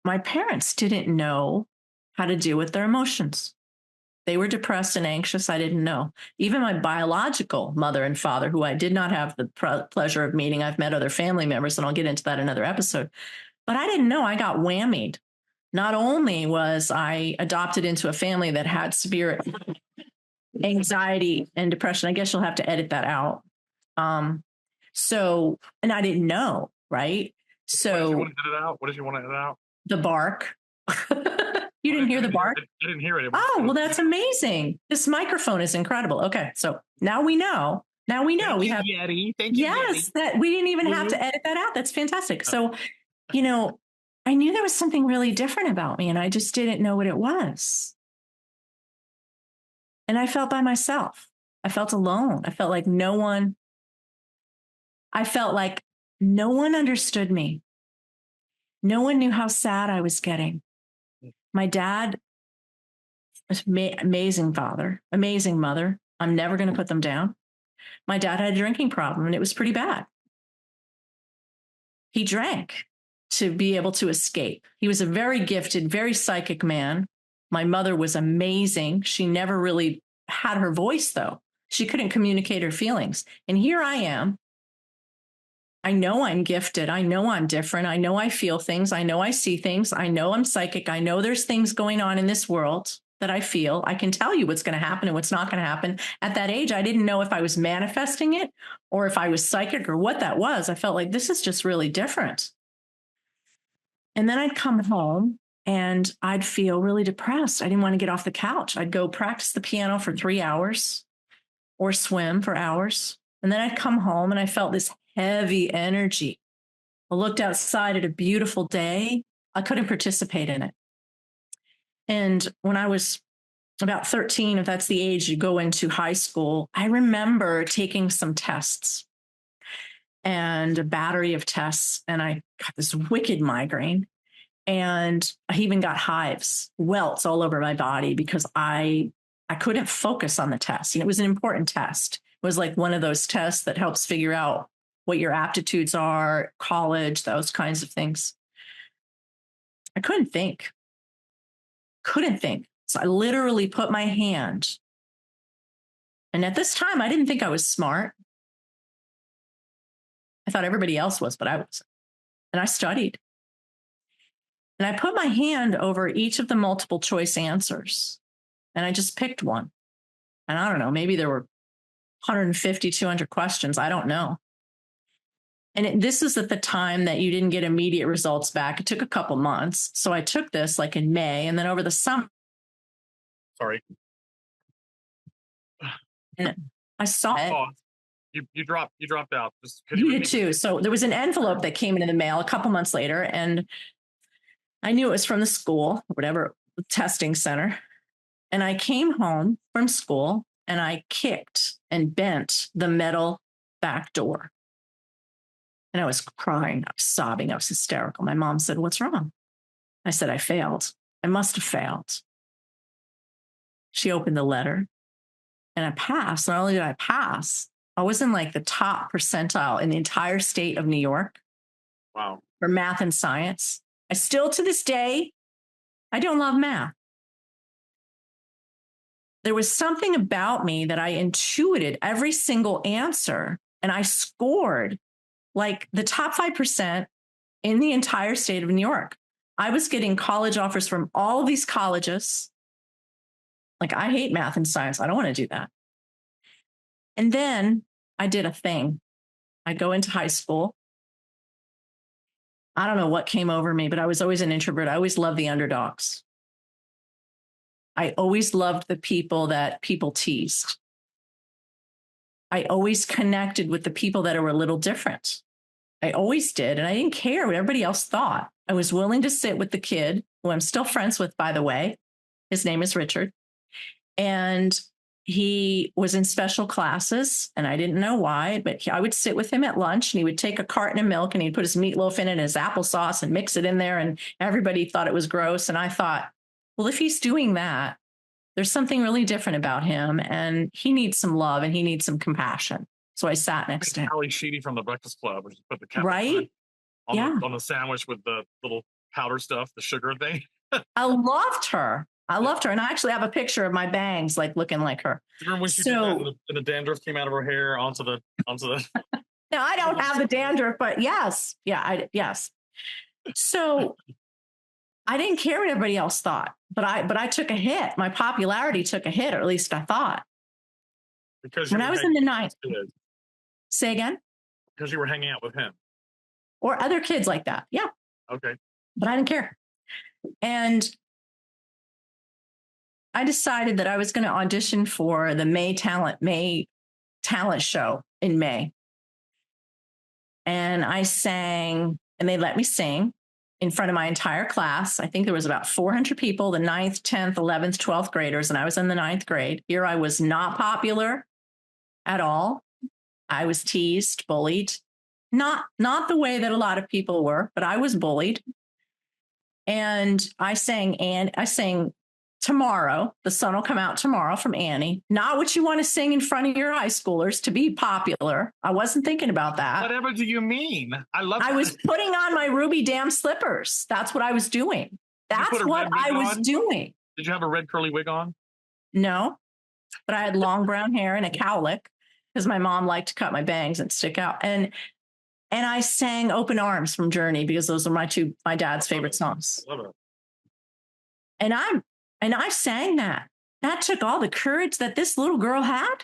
my parents didn't know how to deal with their emotions. They were depressed and anxious. I didn't know. Even my biological mother and father, who I did not have the pleasure of meeting, I've met other family members, and I'll get into that in another episode. But I didn't know. I got whammied. Not only was I adopted into a family that had severe anxiety and depression, I guess you'll have to edit that out. And I didn't know, right? So what did you want to edit out? The bark. You didn't hear the bark? I didn't hear it. Oh, well, that's amazing. This microphone is incredible. Okay. So now we know. Thank we you, have Yeti. Thank you, yes, Yeti. that we didn't even have to edit that out. That's fantastic. So, I knew there was something really different about me and I just didn't know what it was. And I felt by myself. I felt alone. I felt like no one understood me. No one knew how sad I was getting. My dad, amazing father, amazing mother. I'm never going to put them down. My dad had a drinking problem and it was pretty bad. he drank to be able to escape. He was a very gifted, very psychic man. My mother was amazing. She never really had her voice, though. She couldn't communicate her feelings. And here I am. I know I'm gifted. I know I'm different. I know I feel things. I know I see things. I know I'm psychic. I know there's things going on in this world that I feel. I can tell you what's going to happen and what's not going to happen. At that age, I didn't know if I was manifesting it or if I was psychic or what that was. I felt like this is just really different. And then I'd come home and I'd feel really depressed. I didn't want to get off the couch. I'd go practice the piano for 3 hours or swim for hours. And then I'd come home and I felt this heavy energy. I looked outside at a beautiful day. I couldn't participate in it. And when I was about 13, if that's the age you go into high school, I remember taking some tests and a battery of tests. And I got this wicked migraine. And I even got hives, welts all over my body because I couldn't focus on the test. And it was an important test. It was like one of those tests that helps figure out what your aptitudes are, college, those kinds of things. I couldn't think. So I literally put my hand. And at this time, I didn't think I was smart. I thought everybody else was, but I wasn't. And I studied. And I put my hand over each of the multiple choice answers. And I just picked one. And I don't know, maybe there were 150, 200 questions. I don't know. And this is at the time that you didn't get immediate results back. It took a couple months. So I took this like in May, and then over the summer. Sorry. And I saw it. Oh, you dropped out. You did too. So there was an envelope that came into the mail a couple months later, and I knew it was from the school, whatever testing center. And I came home from school and I kicked and bent the metal back door. And I was crying, I was sobbing, I was hysterical. My mom said, "What's wrong?" I said, "I failed. I must have failed." She opened the letter and I passed. Not only did I pass, I was in like the top percentile in the entire state of New York. Wow. For math and science. I still, to this day, I don't love math. There was something about me that I intuited every single answer, and I scored like the top 5% in the entire state of New York. I was getting college offers from all of these colleges. Like, I hate math and science. I don't want to do that. And then I did a thing. I go into high school. I don't know what came over me, but I was always an introvert. I always loved the underdogs. I always loved the people that people teased. I always connected with the people that were a little different. I always did. And I didn't care what everybody else thought. I was willing to sit with the kid, who I'm still friends with, by the way. His name is Richard. And he was in special classes, and I didn't know why, but I would sit with him at lunch, and he would take a carton of milk and he'd put his meatloaf in it and his applesauce and mix it in there. And everybody thought it was gross. And I thought, well, if he's doing that, there's something really different about him, and he needs some love and he needs some compassion. So I sat next to him. Ali Sheedy from the Breakfast Club, which put the right on the sandwich with the little powder stuff, the sugar thing. I loved her. And I actually have a picture of my bangs, like looking like her. Remember when she did that and the dandruff came out of her hair onto the? No, I don't have the dandruff, but yes, yes. So I didn't care what everybody else thought, but I took a hit. My popularity took a hit, or at least I thought. Because when I was in the ninth. Say again? Because you were hanging out with him. Or other kids like that. Yeah. Okay. But I didn't care. And I decided that I was going to audition for the May talent show in May. And I sang, and they let me sing in front of my entire class. I think there was about 400 people, the 9th, 10th, 11th, 12th graders, and I was in the 9th grade. Here I was not popular at all. I was teased, bullied. Not the way that a lot of people were, but I was bullied. And I sang tomorrow. The sun will come out tomorrow from Annie. Not what you want to sing in front of your high schoolers to be popular. I wasn't thinking about that. Whatever do you mean? I was putting on my ruby dam slippers. That's what I was doing. That's what I was doing. Did you have a red curly wig on? No, but I had long brown hair and a cowlick because my mom liked to cut my bangs and stick out. And I sang Open Arms from Journey because those are my dad's favorite songs. Love it. And I sang that. That took all the courage that this little girl had.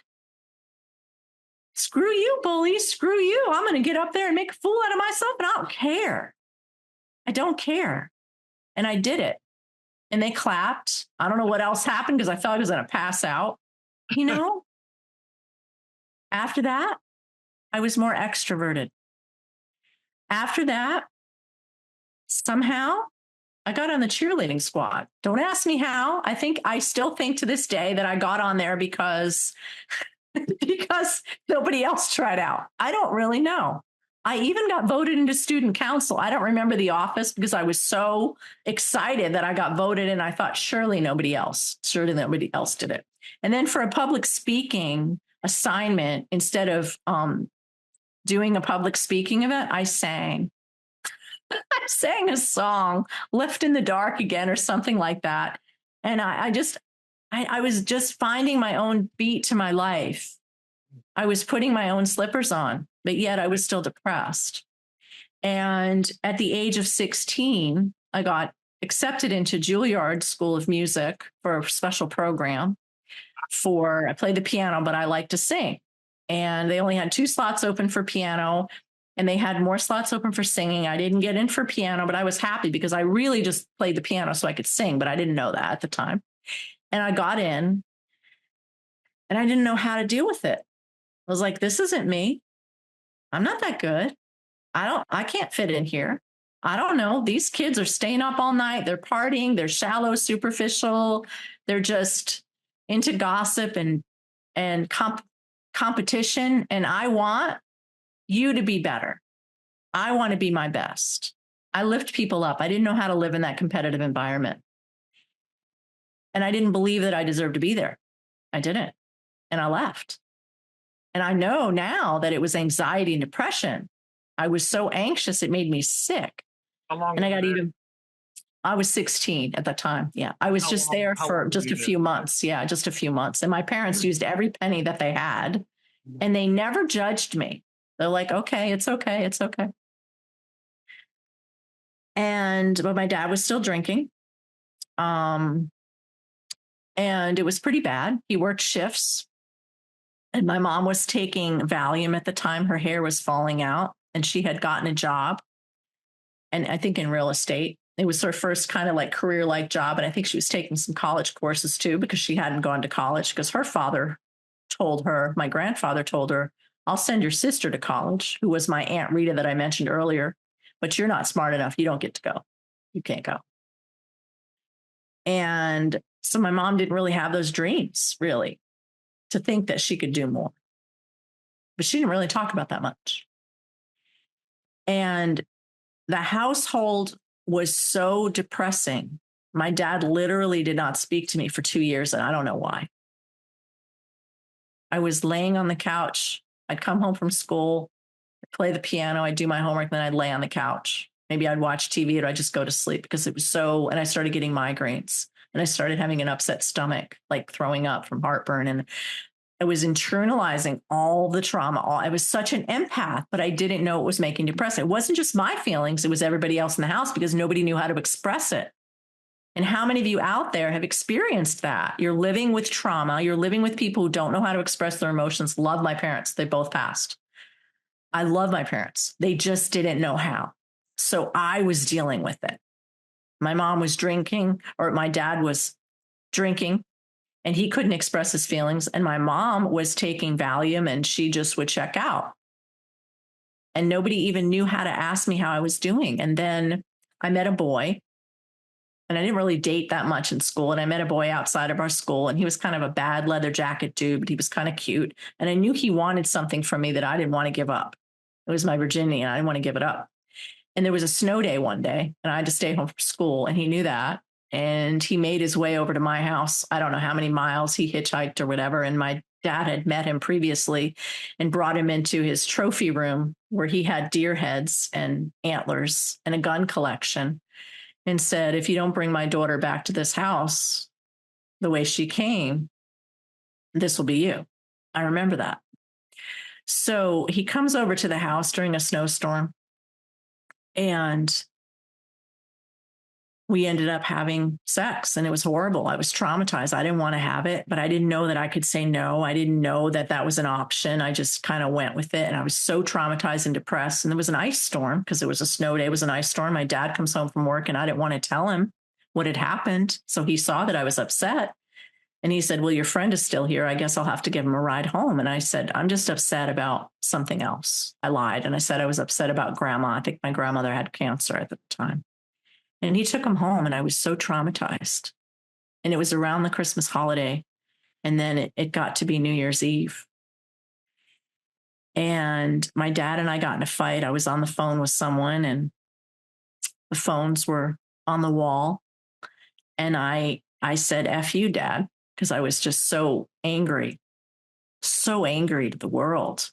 Screw you, bully. Screw you. I'm going to get up there and make a fool out of myself. And I don't care. I don't care. And I did it. And they clapped. I don't know what else happened because I felt like I was going to pass out. You know, after that, I was more extroverted. After that, somehow I got on the cheerleading squad. Don't ask me how. I still think to this day that I got on there because nobody else tried out. I don't really know. I even got voted into student council. I don't remember the office because I was so excited that I got voted in. I thought surely nobody else did it. And then for a public speaking assignment, instead of doing a public speaking event, I sang. I sang a song, Left in the Dark Again, or something like that. And I was just finding my own beat to my life. I was putting my own slippers on, but yet I was still depressed. And at the age of 16, I got accepted into Juilliard School of Music for a special program. I played the piano, but I like to sing. And they only had 2 slots open for piano, and they had more slots open for singing. I didn't get in for piano, but I was happy because I really just played the piano so I could sing, but I didn't know that at the time. And I got in, and I didn't know how to deal with it. I was like, this isn't me. I'm not that good. I can't fit in here. I don't know. These kids are staying up all night. They're partying. They're shallow, superficial. They're just into gossip and competition. And I want you to be better. I want to be my best. I lift people up. I didn't know how to live in that competitive environment. And I didn't believe that I deserved to be there. I didn't. And I left. And I know now that it was anxiety and depression. I was so anxious, it made me sick. How long? And I was 16 at the time. Yeah. I was just there for just a few months. Yeah. Just a few months. And my parents used every penny that they had, and they never judged me. They're like, okay, it's okay. It's okay. But my dad was still drinking. And it was pretty bad. He worked shifts. And my mom was taking Valium at the time. Her hair was falling out, and she had gotten a job. And I think in real estate, it was her first kind of like career-like job. And I think she was taking some college courses too, because she hadn't gone to college, because her father told her, my grandfather told her, I'll send your sister to college, who was my Aunt Rita that I mentioned earlier, but you're not smart enough. You don't get to go. You can't go. And so my mom didn't really have those dreams, really, to think that she could do more. But she didn't really talk about that much. And the household was so depressing. My dad literally did not speak to me for 2 years, and I don't know why. I was laying on the couch. I'd come home from school, I'd play the piano, I'd do my homework, then I'd lay on the couch. Maybe I'd watch TV, or I'd just go to sleep because it was so, and I started getting migraines, and I started having an upset stomach, like throwing up from heartburn. And I was internalizing all the trauma. I was such an empath, but I didn't know it was making depression. It wasn't just my feelings. It was everybody else in the house, because nobody knew how to express it. And how many of you out there have experienced that? You're living with trauma. You're living with people who don't know how to express their emotions. Love my parents. They both passed. I love my parents. They just didn't know how. So I was dealing with it. My mom was drinking, or my dad was drinking, and he couldn't express his feelings. And my mom was taking Valium, and she just would check out. And nobody even knew how to ask me how I was doing. And then I met a boy, and I didn't really date that much in school. And I met a boy outside of our school, and he was kind of a bad leather jacket dude, but he was kind of cute. And I knew he wanted something from me that I didn't want to give up. It was my virginity, and I didn't want to give it up. And there was a snow day one day, and I had to stay home from school, and he knew that. and he made his way over to my house. I don't know how many miles he hitchhiked or whatever. And my dad had met him previously and brought him into his trophy room where he had deer heads and antlers and a gun collection, and said, if you don't bring my daughter back to this house the way she came, this will be you. I remember that. So he comes over to the house during a snowstorm, and we ended up having sex, and it was horrible. I was traumatized. I didn't want to have it, but I didn't know that I could say no. I didn't know that that was an option. I just kind of went with it. And I was so traumatized and depressed. And there was an ice storm because it was a snow day. It was an ice storm. My dad comes home from work, and I didn't want to tell him what had happened. So he saw that I was upset. And he said, well, your friend is still here. I guess I'll have to give him a ride home. And I said, I'm just upset about something else. I lied. And I said I was upset about grandma. I think my grandmother had cancer at the time. And he took him home, and I was so traumatized. And it was around the Christmas holiday. And then it got to be New Year's Eve. And my dad and I got in a fight. I was on the phone with someone, and the phones were on the wall. And I said, F you, Dad, because I was just so angry to the world.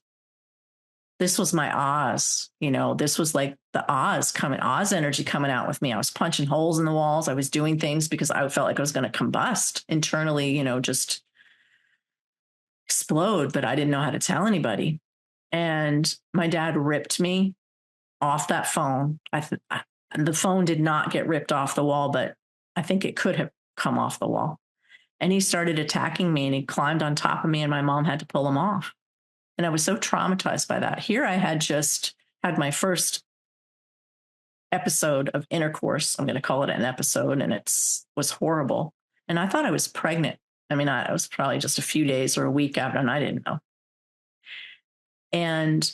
This was my Oz, this was like the Oz energy coming out with me. I was punching holes in the walls. I was doing things because I felt like I was going to combust internally, just explode, but I didn't know how to tell anybody. And my dad ripped me off that phone. The phone did not get ripped off the wall, but I think it could have come off the wall. And he started attacking me, and he climbed on top of me, and my mom had to pull him off. And I was so traumatized by that. Here I had just had my first episode of intercourse. I'm going to call it an episode, and was horrible. And I thought I was pregnant. I mean, I was probably just a few days or a week after, and I didn't know. And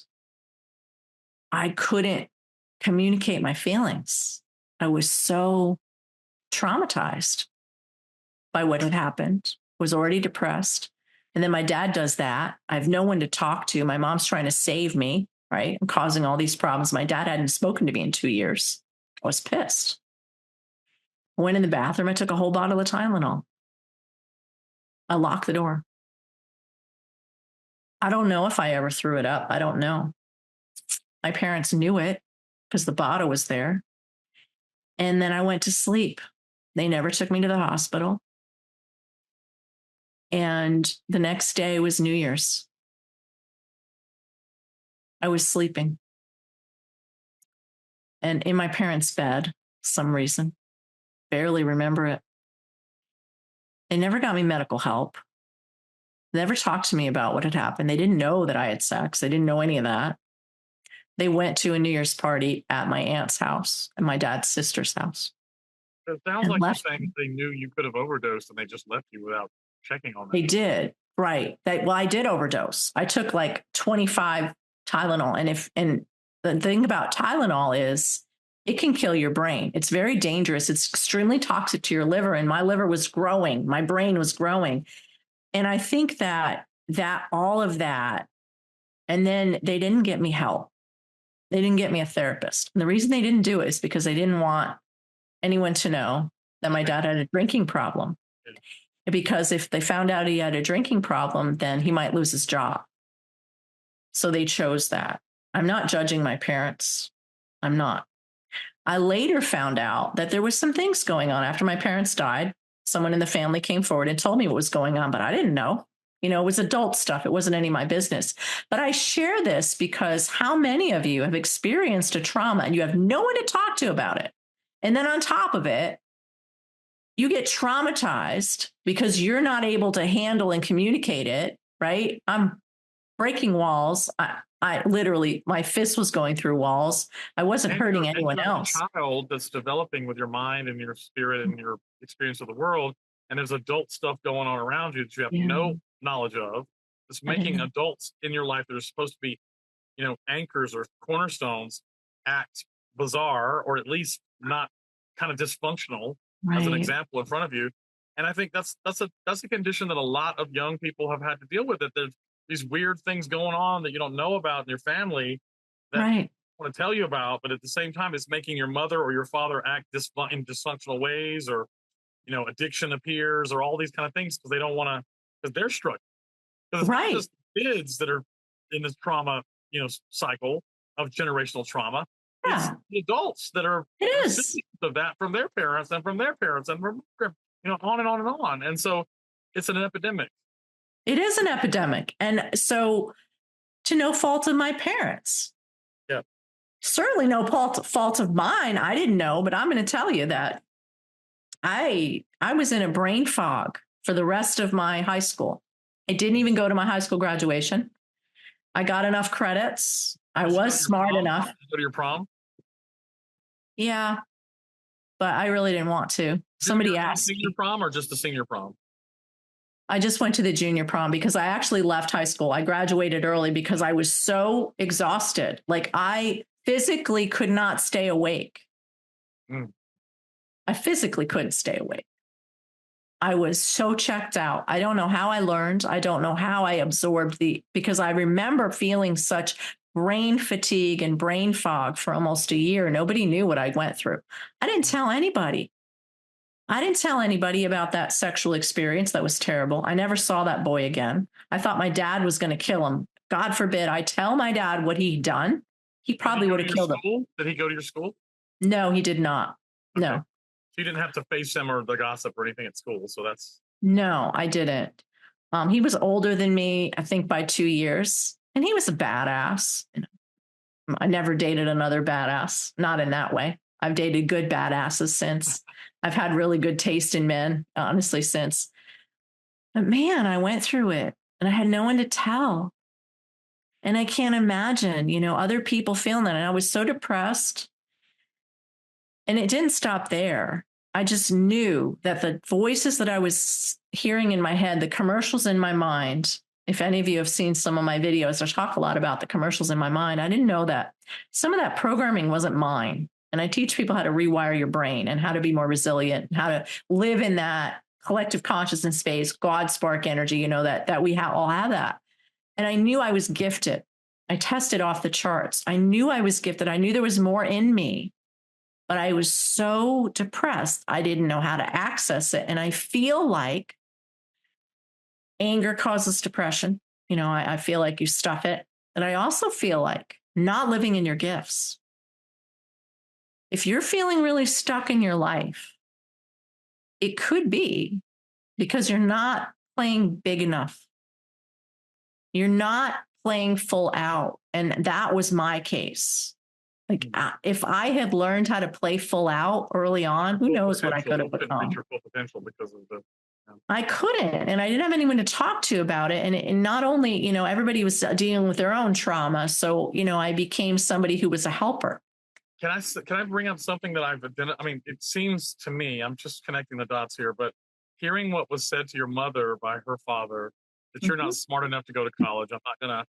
I couldn't communicate my feelings. I was so traumatized by what had happened, was already depressed. And then my dad does that. I have no one to talk to. My mom's trying to save me, right? I'm causing all these problems. My dad hadn't spoken to me in 2 years. I was pissed. I went in the bathroom. I took a whole bottle of Tylenol. I locked the door. I don't know if I ever threw it up. I don't know. My parents knew it because the bottle was there. And then I went to sleep. They never took me to the hospital. And the next day was New Year's. I was sleeping. And in my parents' bed, some reason, barely remember it. They never got me medical help. They never talked to me about what had happened. They didn't know that I had sex. They didn't know any of that. They went to a New Year's party at my aunt's house and my dad's sister's house. It sounds like you're saying they knew you could have overdosed, and they just left you without checking on that. They did. Right. I did overdose. I took like 25 Tylenol. And the thing about Tylenol is it can kill your brain. It's very dangerous. It's extremely toxic to your liver. And my liver was growing. My brain was growing. And I think that all of that, and then they didn't get me help. They didn't get me a therapist. And the reason they didn't do it is because they didn't want anyone to know that my dad had a drinking problem. Because if they found out he had a drinking problem, then he might lose his job. So they chose that. I'm not judging my parents. I'm not. I later found out that there was some things going on after my parents died. Someone in the family came forward and told me what was going on, but I didn't know. It was adult stuff. It wasn't any of my business. But I share this because how many of you have experienced a trauma and you have no one to talk to about it? And then on top of it, you get traumatized because you're not able to handle and communicate it, right? I'm breaking walls. I literally, my fist was going through walls. I wasn't hurting anyone else. A child that's developing with your mind and your spirit and your experience of the world, and there's adult stuff going on around you that you have no knowledge of. It's making adults in your life that are supposed to be, anchors or cornerstones act bizarre, or at least not kind of dysfunctional. Right. As an example in front of you. And I think that's a condition that a lot of young people have had to deal with, that there's these weird things going on that you don't know about in your family that I want to tell you about, but at the same time, it's making your mother or your father act in dysfunctional ways, or addiction appears or all these kind of things because they don't want to, because they're struggling. Because it's not Right. just kids that are in this trauma, cycle of generational trauma. It's Yeah, the adults that are it is. recipients of that from their parents and from their parents and from, on and on and on. And so it's an epidemic. It is an epidemic. And so, to no fault of my parents, Yeah. certainly no fault of mine. I didn't know, but I'm going to tell you that I was in a brain fog for the rest of my high school. I didn't even go to my high school graduation. I got enough credits. I was smart enough. Go to your prom? Yeah, but I really didn't want to. Somebody asked senior prom or just the senior prom? I just went to the junior prom because I actually left high school. I graduated early because I was so exhausted. Like I physically could not stay awake. I physically couldn't stay awake. I was so checked out. I don't know how I learned. I don't know how I absorbed because I remember feeling such brain fatigue and brain fog for almost a year. Nobody knew what I went through. I didn't tell anybody. I didn't tell anybody about that sexual experience. That was terrible. I never saw that boy again. I thought my dad was going to kill him. God forbid I tell my dad what he'd done. He probably would have killed him. Did he go to your school? No, he did not. Okay. No. So you didn't have to face him or the gossip or anything at school. So that's. No, I didn't. He was older than me, I think by 2 years. And he was a badass. I never dated another badass. Not in that way. I've dated good badasses since. I've had really good taste in men, honestly, since. But man, I went through it and I had no one to tell. And I can't imagine, other people feeling that. And I was so depressed. And it didn't stop there. I just knew that the voices that I was hearing in my head, the commercials in my mind, if any of you have seen some of my videos, I talk a lot about the commercials in my mind. I didn't know that some of that programming wasn't mine. And I teach people how to rewire your brain and how to be more resilient, and how to live in that collective consciousness space, God spark energy, that we all have that. And I knew I was gifted. I tested off the charts. I knew I was gifted. I knew there was more in me. But I was so depressed, I didn't know how to access it. And I feel like anger causes depression. I feel like you stuff it. And I also feel like not living in your gifts. If you're feeling really stuck in your life, it could be because you're not playing big enough. You're not playing full out. And that was my case. Like if I had learned how to play full out early on, who knows what I could have become. Your full potential because of the. I couldn't, and I didn't have anyone to talk to about it. And not only, everybody was dealing with their own trauma, so I became somebody who was a helper. Can I bring up something that I've done? I mean, it seems to me, I'm just connecting the dots here, but hearing what was said to your mother by her father, that you're not smart enough to go to college, I'm not going to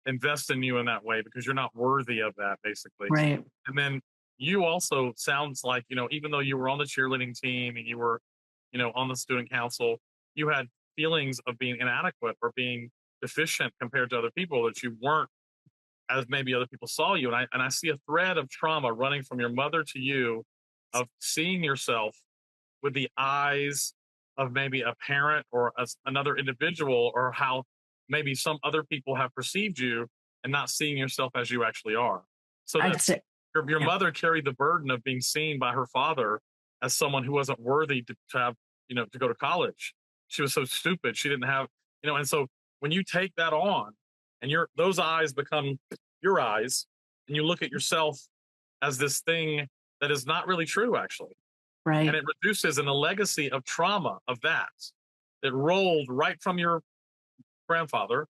invest in you in that way because you're not worthy of that, basically. Right. And then you also sounds like, even though you were on the cheerleading team and you were, on the student council, you had feelings of being inadequate or being deficient compared to other people, that you weren't as maybe other people saw you. And I see a thread of trauma running from your mother to you, of seeing yourself with the eyes of maybe a parent or another individual, or how maybe some other people have perceived you, and not seeing yourself as you actually are. So your mother carried the burden of being seen by her father as someone who wasn't worthy to have, to go to college. She was so stupid. She didn't have, and so when you take that on and those eyes become your eyes, and you look at yourself as this thing that is not really true, actually. Right. And it reduces in a legacy of trauma of that rolled right from your grandfather,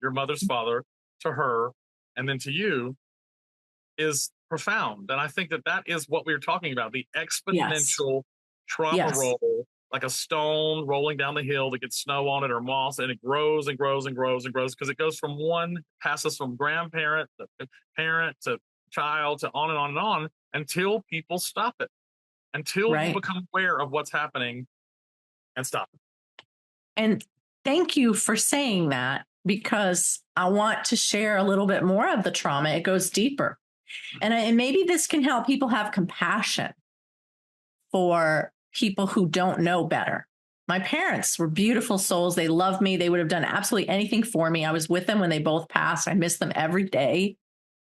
your mother's father, to her, and then to you, is profound. And I think that is what we were talking about, the exponential trauma roll, like a stone rolling down the hill that gets snow on it or moss, and it grows and grows and grows and grows, because it goes from passes from grandparent to parent to child to on and on and on, until people stop it, until you become aware of what's happening and stop it. And thank you for saying that, because I want to share a little bit more of the trauma. It goes deeper. And maybe this can help people have compassion for people who don't know better. My parents were beautiful souls. They loved me. They would have done absolutely anything for me. I was with them when they both passed. I miss them every day.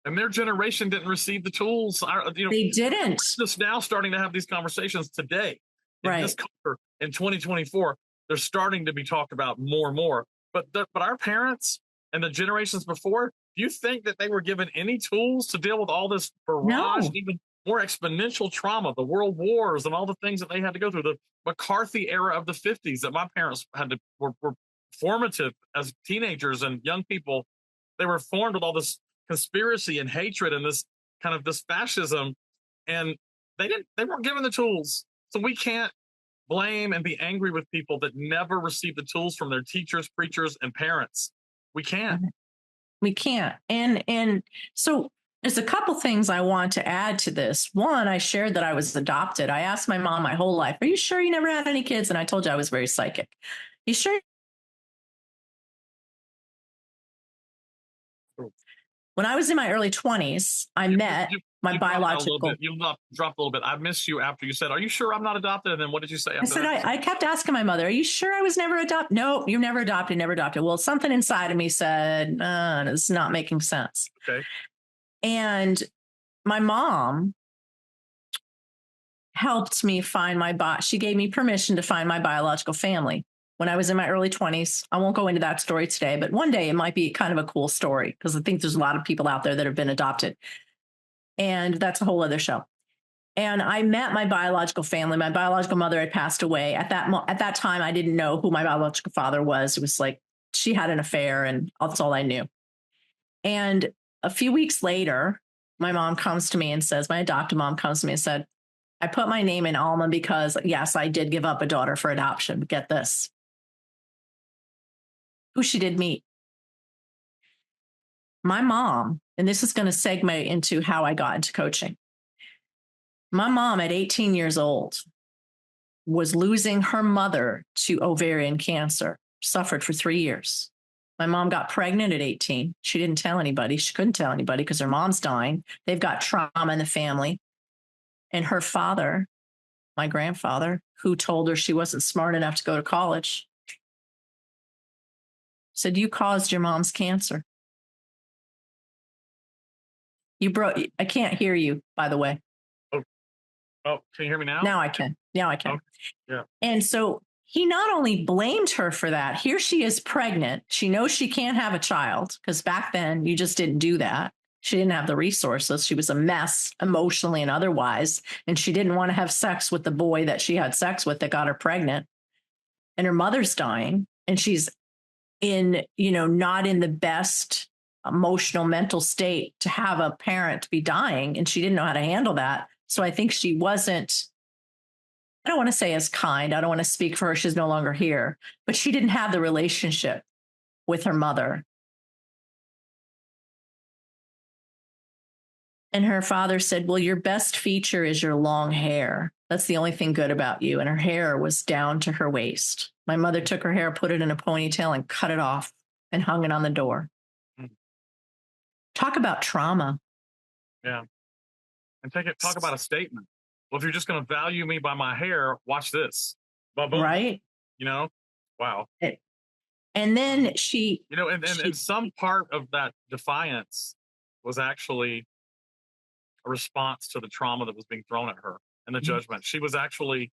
And their generation didn't receive the tools. They didn't. Just now starting to have these conversations today. In this culture, in 2024, they're starting to be talked about more and more. But our parents and the generations before, do you think that they were given any tools to deal with all this barrage, even more exponential trauma, the world wars and all the things that they had to go through, the McCarthy era of the 50s that my parents were formative as teenagers and young people. They were formed with all this conspiracy and hatred and this kind of this fascism, and they weren't given the tools. So we can't blame and be angry with people that never received the tools from their teachers, preachers, and parents. We can't. We can't. And so there's a couple things I want to add to this. One, I shared that I was adopted. I asked my mom my whole life, "Are you sure you never had any kids?" And I told you I was very psychic. You sure? When I was in my early 20s, I met my biological. You dropped a little bit. I missed you after you said, "Are you sure I'm not adopted?" And then what did you say? I said, I kept asking my mother, "Are you sure I was never adopted?" "No, you're never adopted, never adopted." Well, something inside of me said, it's not making sense. Okay. And my mom helped me find she gave me permission to find my biological family when I was in my early 20s. I won't go into that story today, but one day it might be kind of a cool story because I think there's a lot of people out there that have been adopted. And that's a whole other show. And I met my biological family. My biological mother had passed away. At that time, I didn't know who my biological father was. It was like she had an affair, and that's all I knew. And a few weeks later, my mom comes to me and says, my adopted mom comes to me and said, "I put my name in Alma because, yes, I did give up a daughter for adoption. But get this. Who she did meet. My mom, and this is going to segue into how I got into coaching. My mom at 18 years old was losing her mother to ovarian cancer, suffered for 3 years. My mom got pregnant at 18. She didn't tell anybody. She couldn't tell anybody because her mom's dying. They've got trauma in the family. And her father, my grandfather, who told her she wasn't smart enough to go to college, said, "You caused your mom's cancer." I can't hear you, by the way. Oh, can you hear me now? Now I can. Okay. Yeah. And so he not only blamed her for that. Here she is pregnant. She knows she can't have a child because back then you just didn't do that. She didn't have the resources. She was a mess emotionally and otherwise. And she didn't want to have sex with the boy that she had sex with that got her pregnant. And her mother's dying. And she's not in the best emotional mental state to have a parent be dying. And she didn't know how to handle that. So I think she wasn't, I don't want to say as kind. I don't want to speak for her. She's no longer here, but she didn't have the relationship with her mother. And her father said, "Well, your best feature is your long hair. That's the only thing good about you." And her hair was down to her waist. My mother took her hair, put it in a ponytail, and cut it off and hung it on the door. Mm-hmm. Talk about trauma. Yeah. And talk about a statement. Well, if you're just going to value me by my hair, watch this. Boom. Right. Wow. And then she... and some part of that defiance was actually a response to the trauma that was being thrown at her and the judgment. She was actually,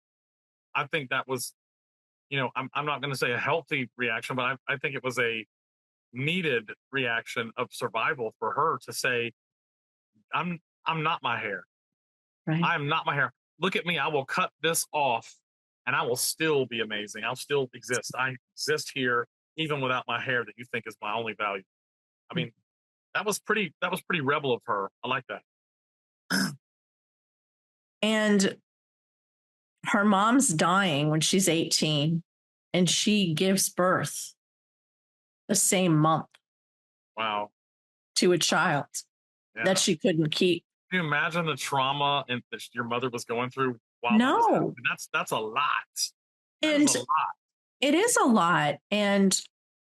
I think that was, I'm not going to say a healthy reaction, but I think it was a needed reaction of survival for her to say, I'm not my hair. Right. I am not my hair. Look at me. I will cut this off and I will still be amazing. I'll still exist. I exist here even without my hair that you think is my only value. I mean, that was pretty rebel of her. I like that. And her mom's dying when she's 18 and she gives birth the same month. Wow. To a child that she couldn't keep. Can you imagine the trauma that your mother was going through? No. That's a lot. It is a lot. And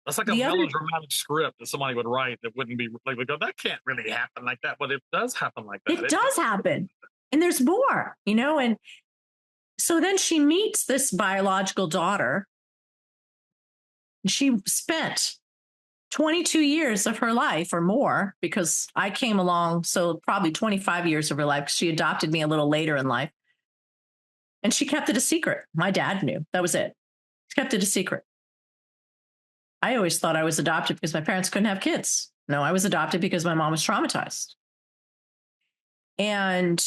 that's like a melodramatic script that somebody would write that wouldn't be like, that can't really happen like that. But it does happen like that. It does happen. And there's more, and So then she meets this biological daughter. She spent 22 years of her life or more, because I came along, so probably 25 years of her life, because she adopted me a little later in life. And she kept it a secret. My dad knew. That was it. She kept it a secret. I always thought I was adopted because my parents couldn't have kids. No, I was adopted because my mom was traumatized. And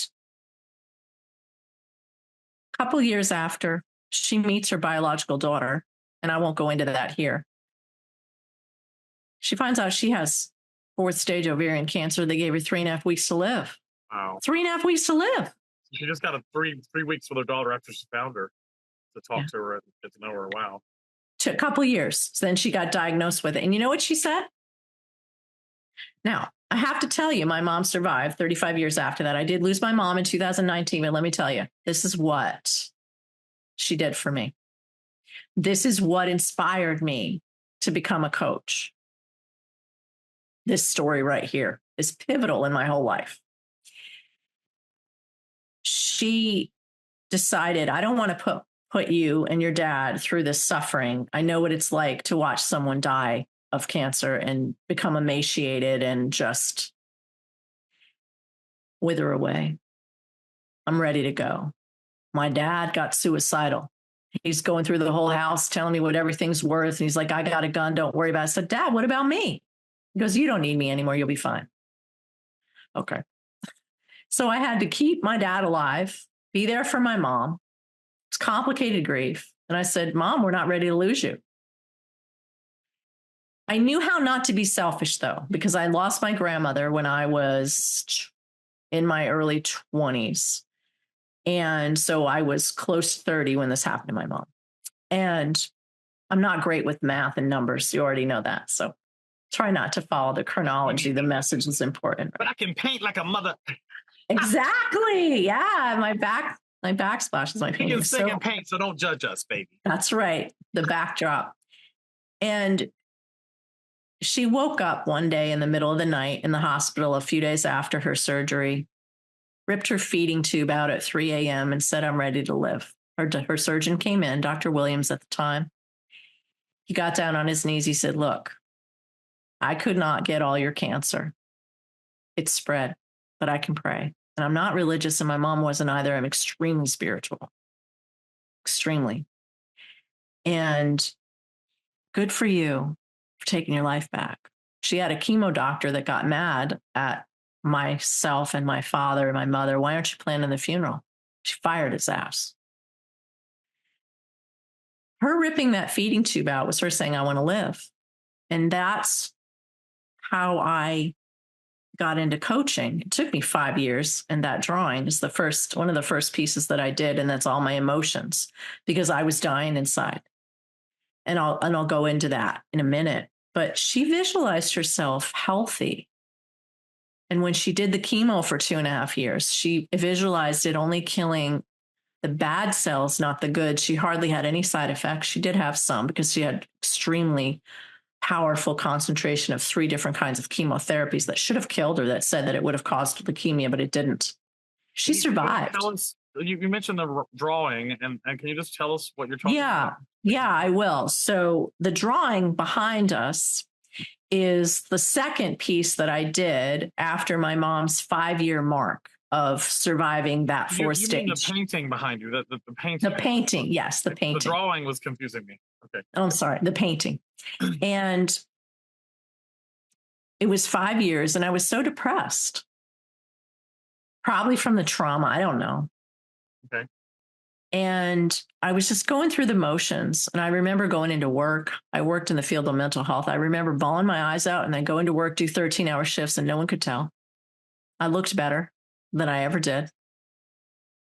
a couple years after she meets her biological daughter, and I won't go into that here, she finds out she has 4th stage ovarian cancer. They gave her 3.5 weeks to live. Wow. 3.5 weeks to live. She just got a three weeks with her daughter after she found her to talk to her and get to know her. Wow. Took a couple years. So then she got diagnosed with it. And you know what she said? Now, I have to tell you, my mom survived 35 years after that. I did lose my mom in 2019, but let me tell you, this is what she did for me. This is what inspired me to become a coach. This story right here is pivotal in my whole life. She decided, I don't want to put you and your dad through this suffering. I know what it's like to watch someone die of cancer and become emaciated and just wither away. I'm ready to go. My dad got suicidal. He's going through the whole house telling me what everything's worth. And he's like, I got a gun. Don't worry about it. I said, Dad, what about me? He goes, you don't need me anymore. You'll be fine. Okay. So I had to keep my dad alive, be there for my mom. It's complicated grief. And I said, Mom, we're not ready to lose you. I knew how not to be selfish, though, because I lost my grandmother when I was in my early 20s. And so I was close to 30 when this happened to my mom. And I'm not great with math and numbers. You already know that. So try not to follow the chronology. The message is important. But I can paint like a mother. Exactly. Yeah. My backsplash is my painting. You can sing and paint, so don't judge us, baby. That's right. The backdrop. And she woke up one day in the middle of the night in the hospital a few days after her surgery, ripped her feeding tube out at 3 a.m. and said, I'm ready to live. Her surgeon came in, Dr. Williams at the time. He got down on his knees. He said, look, I could not get all your cancer. It's spread, but I can pray. And I'm not religious, and my mom wasn't either. I'm extremely spiritual. Extremely. And good for you for taking your life back. She had a chemo doctor that got mad at myself and my father and my mother. Why aren't you planning the funeral? She fired his ass. Her ripping that feeding tube out was her saying, I want to live. And that's how I got into coaching. It took me 5 years, and that drawing is one of the first pieces that I did. And that's all my emotions, because I was dying inside. And I'll go into that in a minute. But she visualized herself healthy. And when she did the chemo for 2.5 years, she visualized it only killing the bad cells, not the good. She hardly had any side effects. She did have some, because she had extremely powerful concentration of 3 different kinds of chemotherapies that should have killed her, that said that it would have caused leukemia, but it didn't. She survived. You mentioned the drawing, and can you just tell us what you're talking about? Yeah, I will. So the drawing behind us is the second piece that I did after my mom's 5-year mark of surviving that 4th stage. You mean the painting behind you, the painting. The painting, yes, the painting. The drawing was confusing me. Okay. Oh, I'm sorry, the painting. And it was 5 years, and I was so depressed, probably from the trauma. I don't know. Okay. And I was just going through the motions. And I remember going into work. I worked in the field of mental health. I remember bawling my eyes out and then go into work, do 13-hour shifts, and no one could tell. I looked better than I ever did.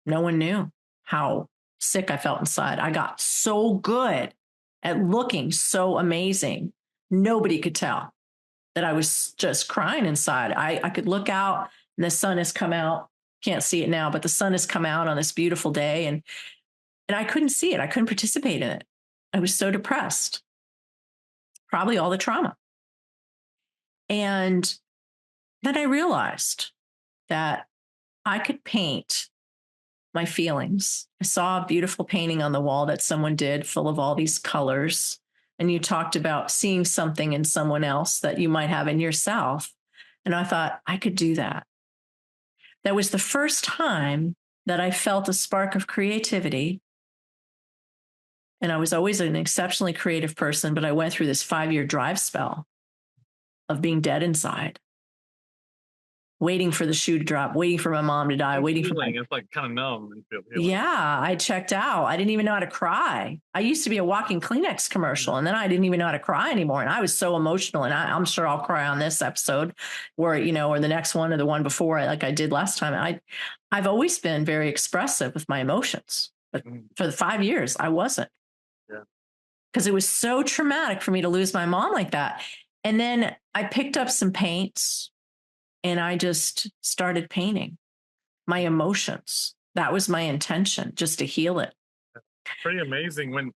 No one knew how sick I felt inside. I got so good at looking so amazing. Nobody could tell that I was just crying inside. I could look out and the sun has come out. Can't see it now, but the sun has come out on this beautiful day, and I couldn't see it. I couldn't participate in it. I was so depressed. Probably all the trauma. And then I realized that I could paint my feelings. I saw a beautiful painting on the wall that someone did full of all these colors. And you talked about seeing something in someone else that you might have in yourself. And I thought, I could do that. That was the first time that I felt a spark of creativity. And I was always an exceptionally creative person, but I went through this 5-year drive spell of being dead inside, waiting for the shoe to drop, waiting for my mom to die, waiting for my... It's like kind of numb and feel Yeah, I checked out. I didn't even know how to cry. I used to be a walking Kleenex commercial, and then I didn't even know how to cry anymore. And I was so emotional. And I'm sure I'll cry on this episode, or or the next one, or the one before, like I did last time. I've always been very expressive with my emotions, but for the 5 years, I wasn't. Yeah, because it was so traumatic for me to lose my mom like that. And then I picked up some paints, and I just started painting my emotions. That was my intention, just to heal it. Pretty amazing. When,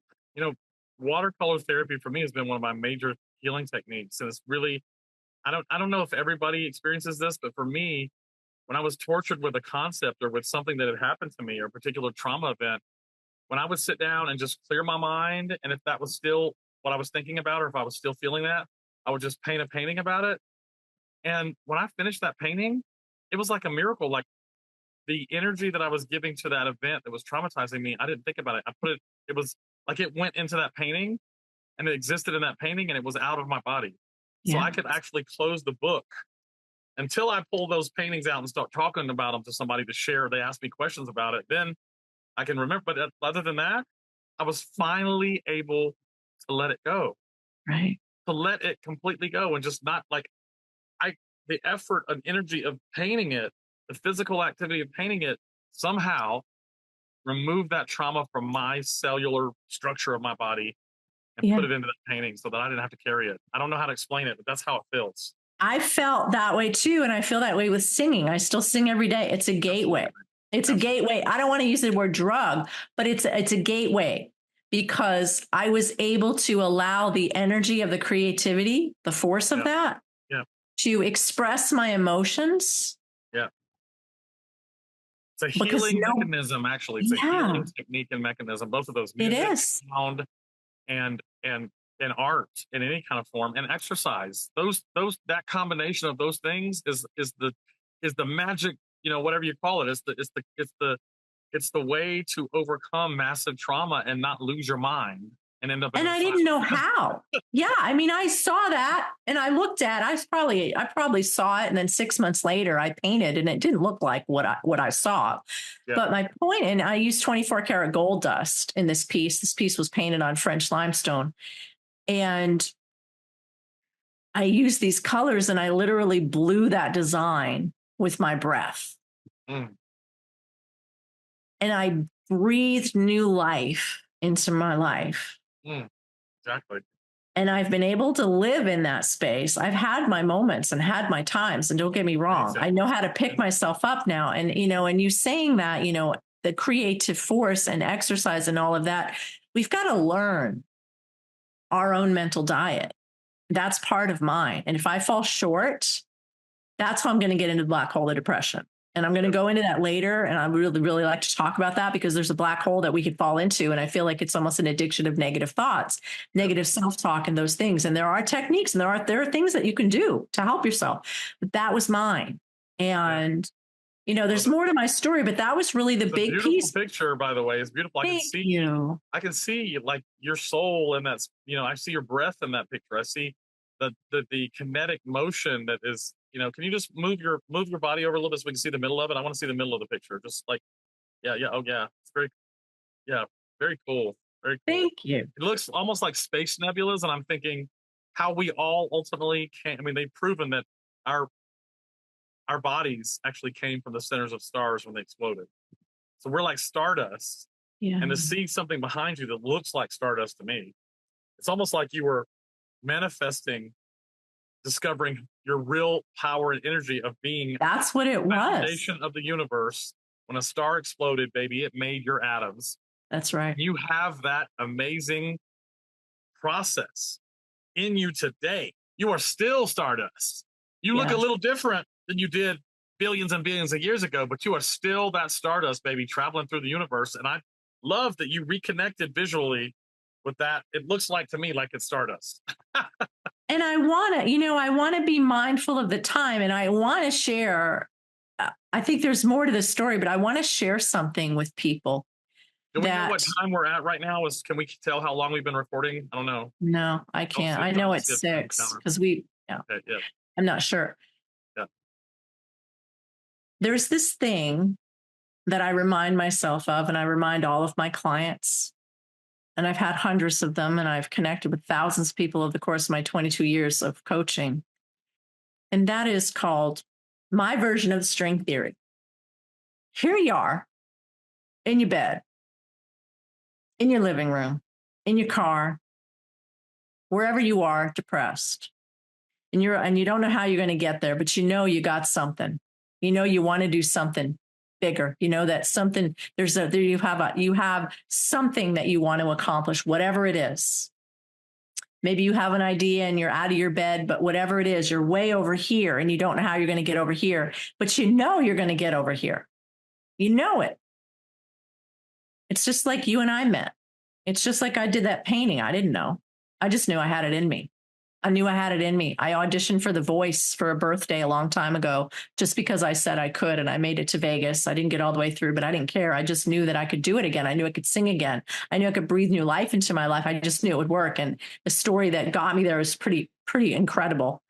watercolor therapy for me has been one of my major healing techniques. And it's really, I don't know if everybody experiences this, but for me, when I was tortured with a concept or with something that had happened to me or a particular trauma event, when I would sit down and just clear my mind, and if that was still what I was thinking about, or if I was still feeling that, I would just paint a painting about it. And when I finished that painting, it was like a miracle. Like, the energy that I was giving to that event that was traumatizing me, I didn't think about it. It was like it went into that painting, and it existed in that painting, and it was out of my body. So I could actually close the book until I pull those paintings out and start talking about them to somebody to share. They ask me questions about it. Then I can remember. But other than that, I was finally able to let it go. Right. To let it completely go, and just not like the effort and energy of painting it, the physical activity of painting it, somehow remove that trauma from my cellular structure of my body and put it into that painting so that I didn't have to carry it. I don't know how to explain it, but that's how it feels. I felt that way too. And I feel that way with singing. I still sing every day. It's a gateway. It's a gateway. I don't want to use the word drug, but it's a gateway, because I was able to allow the energy of the creativity, the force of that, to express my emotions. Yeah. It's a healing mechanism, actually. It's a healing technique and mechanism. Both of those, music, sound, and art in any kind of form, and exercise. That combination of those things is the magic. Whatever you call it, it's the way to overcome massive trauma and not lose your mind. And I didn't know how. I mean, I saw that, and I looked at. I probably saw it, and then 6 months later, I painted, and it didn't look like what I saw. Yeah. But my point, and I used 24 karat gold dust in this piece. This piece was painted on French limestone, and I used these colors, and I literally blew that design with my breath, and I breathed new life into my life. Exactly. And I've been able to live in that space. I've had my moments and had my times, and don't get me wrong. Exactly. I know how to pick myself up now. And, and you saying that, the creative force and exercise and all of that, we've got to learn our own mental diet. That's part of mine. And if I fall short, that's how I'm going to get into the black hole of depression. And I'm going to go into that later. And I really, really like to talk about that, because there's a black hole that we could fall into. And I feel like it's almost an addiction of negative thoughts, negative self-talk, and those things. And there are techniques, and there are things that you can do to help yourself. But that was mine. And, there's more to my story, but that was really the big piece. Picture, by the way, is beautiful. I can see like your soul in that. I see your breath in that picture. I see the kinetic motion that is. Can you just move your body over a little bit so we can see the middle of it? I want to see the middle of the picture. Just like, it's very, very cool. Very cool. Thank you. It looks almost like space nebulas, and I'm thinking how we all ultimately came. I mean, they've proven that our bodies actually came from the centers of stars when they exploded. So we're like stardust. Yeah. And to see something behind you that looks like stardust to me, it's almost like you were manifesting, discovering your real power and energy of being. That's what it was. Foundation of the universe. When a star exploded, baby, it made your atoms. That's right. You have that amazing process in you today. You are still stardust. You look a little different than you did billions and billions of years ago, but you are still that stardust, baby, traveling through the universe. And I love that you reconnected visually with that. It looks like to me like it's stardust. And I want to, I want to be mindful of the time, and I want to share. I think there's more to this story, but I want to share something with people. Do we know what time we're at right now? Can we tell how long we've been recording? I don't know. No, I can't. I know it's 6 because okay, yeah. I'm not sure. Yeah. There's this thing that I remind myself of, and I remind all of my clients, and I've had hundreds of them, and I've connected with thousands of people over the course of my 22 years of coaching. And that is called my version of the string theory. Here you are in your bed, in your living room, in your car, wherever you are, depressed. And you don't know how you're going to get there, but you got something. You want to do something bigger. That something you have something that you want to accomplish, whatever it is. Maybe you have an idea and you're out of your bed, but whatever it is, you're way over here and you don't know how you're going to get over here, but you're going to get over here. You know it. It's just like you and I met. It's just like I did that painting. I didn't know. I just knew I had it in me. I knew I had it in me. I auditioned for The Voice for a birthday a long time ago, just because I said I could, and I made it to Vegas. I didn't get all the way through, but I didn't care. I just knew that I could do it again. I knew I could sing again. I knew I could breathe new life into my life. I just knew it would work. And the story that got me there was pretty incredible.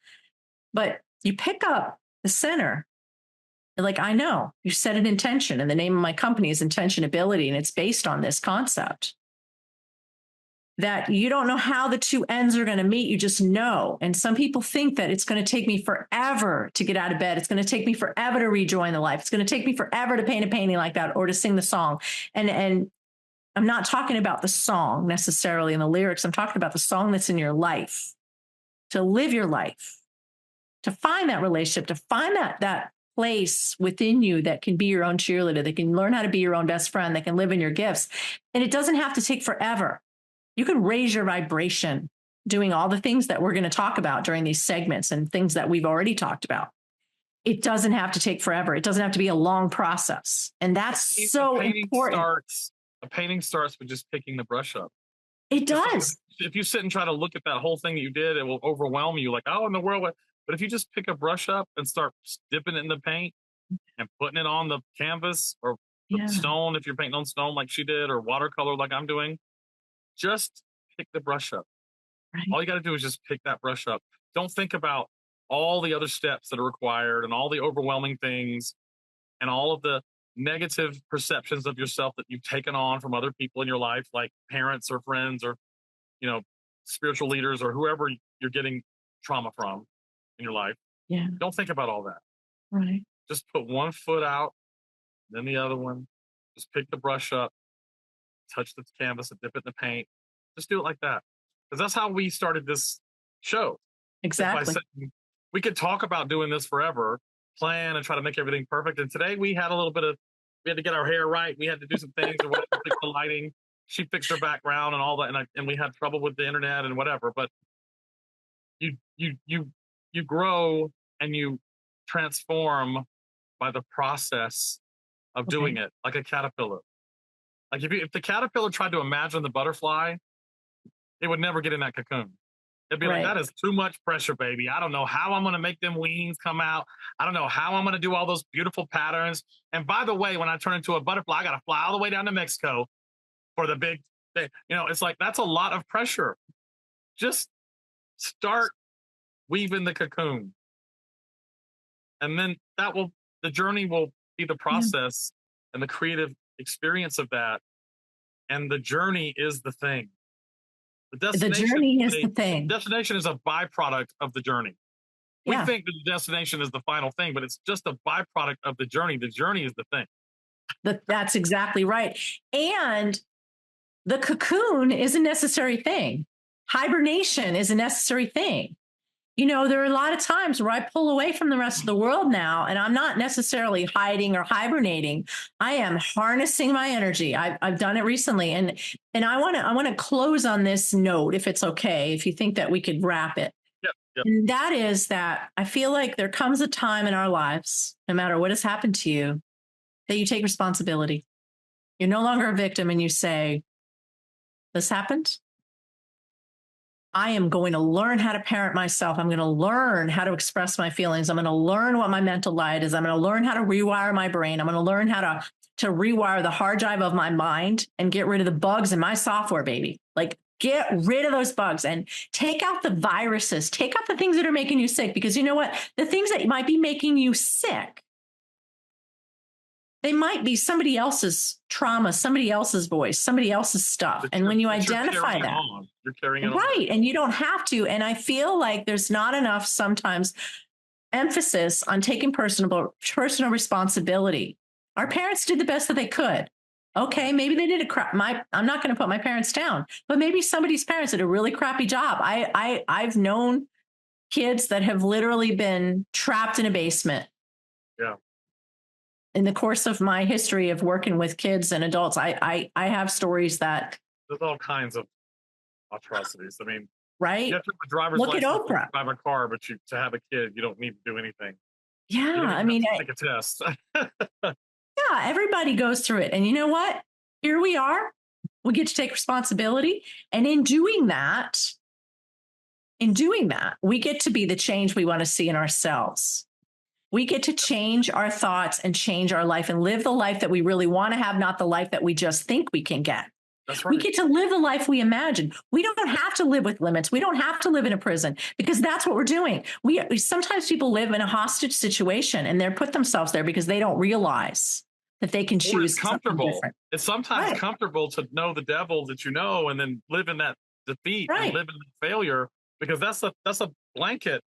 But you pick up the center. Like, I know you set an intention, and the name of my company is Intentionability, and it's based on this concept that you don't know how the two ends are going to meet. You just know. And some people think that it's going to take me forever to get out of bed. It's going to take me forever to rejoin the life. It's going to take me forever to paint a painting like that or to sing the song. And I'm not talking about the song necessarily in the lyrics. I'm talking about the song that's in your life, to live your life, to find that relationship, to find that place within you that can be your own cheerleader, that can learn how to be your own best friend, that can live in your gifts. And it doesn't have to take forever. You can raise your vibration doing all the things that we're going to talk about during these segments and things that we've already talked about. It doesn't have to take forever. It doesn't have to be a long process. And that's so important. A painting starts with just picking the brush up. It does. If you sit and try to look at that whole thing that you did, it will overwhelm you. Like, oh, in the world. But if you just pick a brush up and start dipping it in the paint and putting it on the canvas or the stone, if you're painting on stone like she did, or watercolor like I'm doing, just pick the brush up. Right. All you got to do is just pick that brush up. Don't think about all the other steps that are required and all the overwhelming things and all of the negative perceptions of yourself that you've taken on from other people in your life, like parents or friends or, spiritual leaders or whoever you're getting trauma from in your life. Yeah. Don't think about all that. Right. Just put one foot out, then the other one. Just pick the brush up, touch the canvas and dip it in the paint. Just do it like that. Because that's how we started this show. Exactly. We could talk about doing this forever, plan and try to make everything perfect. And today we had we had to get our hair right. We had to do some things or whatever, fix the lighting. She fixed her background and all that. And we had trouble with the internet and whatever. But you grow and you transform by the process of doing it, like a caterpillar. Like if the caterpillar tried to imagine the butterfly, it would never get in that cocoon. It'd be like, that is too much pressure, baby. I don't know how I'm going to make them wings come out. I don't know how I'm going to do all those beautiful patterns. And by the way, when I turn into a butterfly, I got to fly all the way down to Mexico for the big thing. It's like, that's a lot of pressure. Just start weaving the cocoon. And then the journey will be the process and the creative experience of that. And the journey is the thing. The journey is the thing. The destination is a byproduct of the journey. We think that the destination is the final thing, but it's just a byproduct of the journey. The journey is the thing. That's exactly right. And the cocoon is a necessary thing. Hibernation is a necessary thing. There are a lot of times where I pull away from the rest of the world now, and I'm not necessarily hiding or hibernating. I am harnessing my energy. I've done it recently, and I want to close on this note, if it's okay, if you think that we could wrap it. Yep. And that is that I feel like there comes a time in our lives, no matter what has happened to you, that you take responsibility. You're no longer a victim and you say, this happened. I am going to learn how to parent myself. I'm going to learn how to express my feelings. I'm going to learn what my mental diet is. I'm going to learn how to rewire my brain. I'm going to learn how to rewire the hard drive of my mind and get rid of the bugs in my software, baby. Like, get rid of those bugs and take out the viruses, take out the things that are making you sick. Because you know what? The things that might be making you sick, they might be somebody else's trauma, somebody else's voice, somebody else's stuff. And when you identify that, you're carrying it right, on. and you don't have to. And I feel like there's not enough sometimes emphasis on taking personal responsibility. Our parents did the best that they could. Okay, maybe they did a crap. I'm not going to put my parents down, but maybe somebody's parents did a really crappy job. I've known kids that have literally been trapped in a basement. Yeah. In the course of my history of working with kids and adults, I have stories that there's all kinds of atrocities. I mean, right? You have to have a driver's Look at license Oprah. to drive a car, but to have a kid, you don't need to do anything. Yeah, I mean, take a test. Yeah, everybody goes through it. And you know what? Here we are. We get to take responsibility. And in doing that, we get to be the change we want to see in ourselves. We get to change our thoughts and change our life and live the life that we really want to have, not the life that we just think we can get. That's right. We get to live the life we imagine. We don't have to live with limits. We don't have to live in a prison because that's what we're doing. Sometimes people live in a hostage situation and they're put themselves there because they don't realize that they can choose something different. It's sometimes comfortable to know the devil that you know and then live in that defeat and live in the failure, because that's a blanket.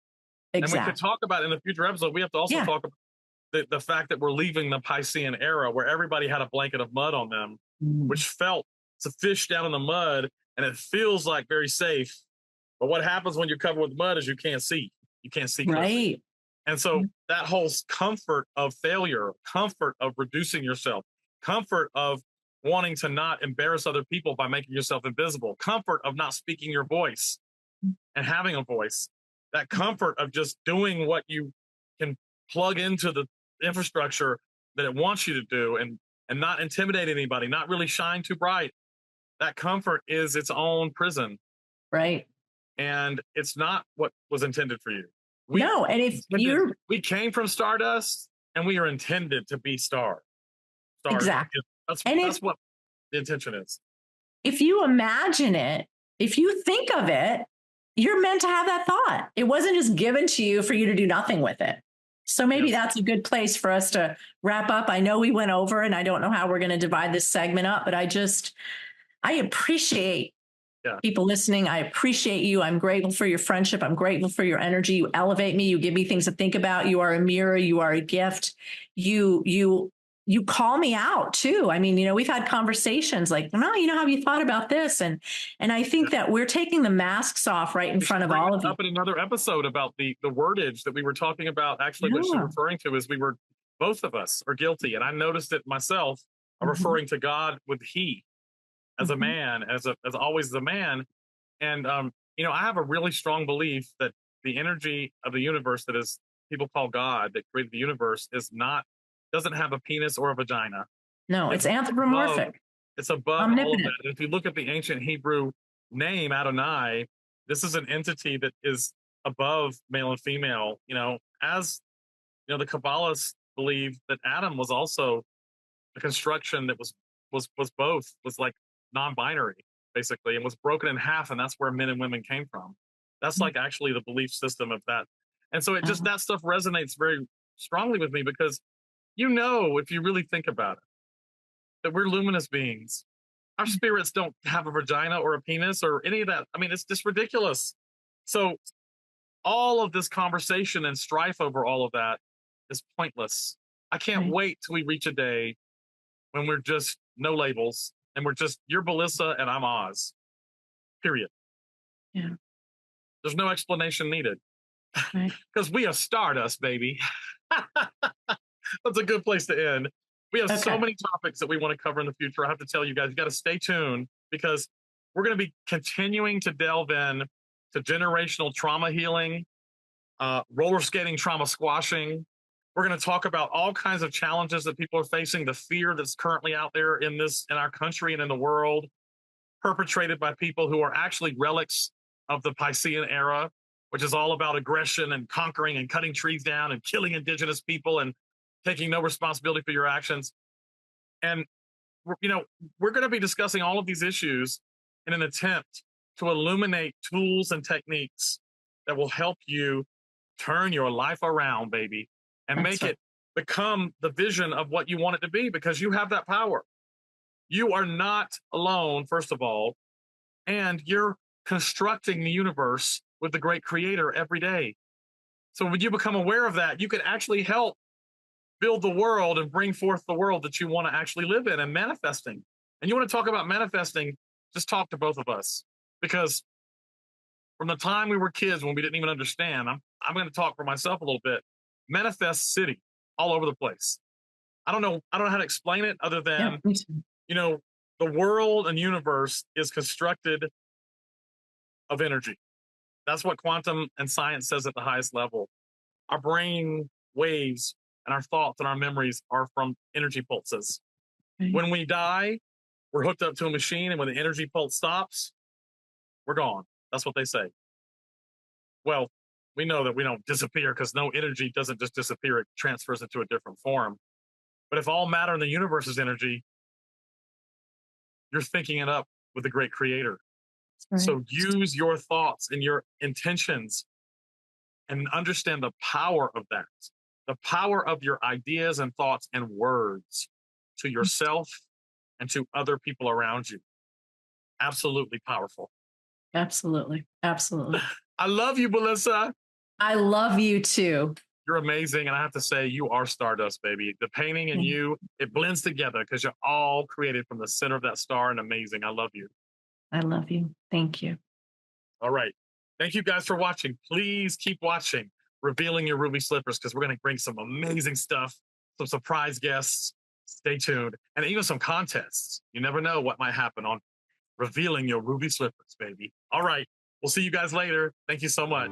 Exactly. And we could talk about in a future episode, we have to also talk about the fact that we're leaving the Piscean era where everybody had a blanket of mud on them, which felt it's a fish down in the mud and it feels like very safe. But what happens when you're covered with mud is you can't see. You can't see clearly. Right. And so that whole comfort of failure, comfort of reducing yourself, comfort of wanting to not embarrass other people by making yourself invisible, comfort of not speaking your voice and having a voice, that comfort of just doing what you can plug into the infrastructure that it wants you to do and not intimidate anybody, not really shine too bright. That comfort is its own prison. Right. And it's not what was intended for you. We came from stardust and we are intended to be stars. Exactly. That's what the intention is. If you imagine it, if you think of it, you're meant to have that thought. It wasn't just given to you for you to do nothing with it. So maybe that's a good place for us to wrap up. I know we went over and I don't know how we're going to divide this segment up, but I appreciate people listening. I appreciate you. I'm grateful for your friendship. I'm grateful for your energy. You elevate me. You give me things to think about. You are a mirror. You are a gift. You call me out too. I mean, we've had conversations like, no, have you thought about this? And I think that we're taking the masks off right in front of all of you. Up in another episode about the wordage that we were talking about, actually, what she's referring to is both of us are guilty. And I noticed it myself, referring to God with he as a man, as always the man. And, I have a really strong belief that the energy of the universe that is people call God, that created the universe, doesn't have a penis or a vagina. No, it's anthropomorphic. It's above all of that. And if you look at the ancient Hebrew name Adonai, this is an entity that is above male and female. As the Kabbalists believe that Adam was also a construction that was both, was like non-binary basically, and was broken in half, and that's where men and women came from. That's like actually the belief system of that. And so that stuff resonates very strongly with me because if you really think about it, that we're luminous beings. Our spirits don't have a vagina or a penis or any of that. I mean, it's just ridiculous. So all of this conversation and strife over all of that is pointless. I can't wait till we reach a day when we're just no labels and we're just, you're Belissa and I'm Oz. Period. Yeah. There's no explanation needed. Because we are stardust, baby. That's a good place to end. We have so many topics that we want to cover in the future. I have to tell you guys, you got to stay tuned because we're going to be continuing to delve in to generational trauma healing roller skating, trauma squashing. We're going to talk about all kinds of challenges that people are facing, the fear that's currently out there in our country and in the world, perpetrated by people who are actually relics of the Piscean era, which is all about aggression and conquering and cutting trees down and killing indigenous people and taking no responsibility for your actions. And we're going to be discussing all of these issues in an attempt to illuminate tools and techniques that will help you turn your life around, baby, and make it become the vision of what you want it to be, because you have that power. You are not alone, first of all, and you're constructing the universe with the great creator every day. So when you become aware of that, you can actually help build the world and bring forth the world that you want to actually live in, and manifesting. And you want to talk about manifesting, just talk to both of us, because from the time we were kids when we didn't even understand, I'm going to talk for myself a little bit. Manifest city all over the place. I don't know how to explain it other than, the world and universe is constructed of energy. That's what quantum and science says at the highest level. Our brain waves and our thoughts and our memories are from energy pulses. Right. When we die, we're hooked up to a machine, and when the energy pulse stops, we're gone. That's what they say. Well, we know that we don't disappear, because no energy doesn't just disappear. It transfers into a different form. But if all matter in the universe is energy, you're thinking it up with the great creator. Right. So use your thoughts and your intentions and understand the power of that, the power of your ideas and thoughts and words to yourself and to other people around you. Absolutely powerful. Absolutely. Absolutely. I love you, Melissa. I love you too. You're amazing. And I have to say, you are stardust, baby. The painting and you, it blends together because you're all created from the center of that star, and amazing. I love you. I love you. Thank you. All right. Thank you guys for watching. Please keep watching Revealing Your Ruby Slippers, because we're going to bring some amazing stuff, some surprise guests. Stay tuned. And even some contests. You never know what might happen on Revealing Your Ruby Slippers, baby. All right. We'll see you guys later. Thank you so much.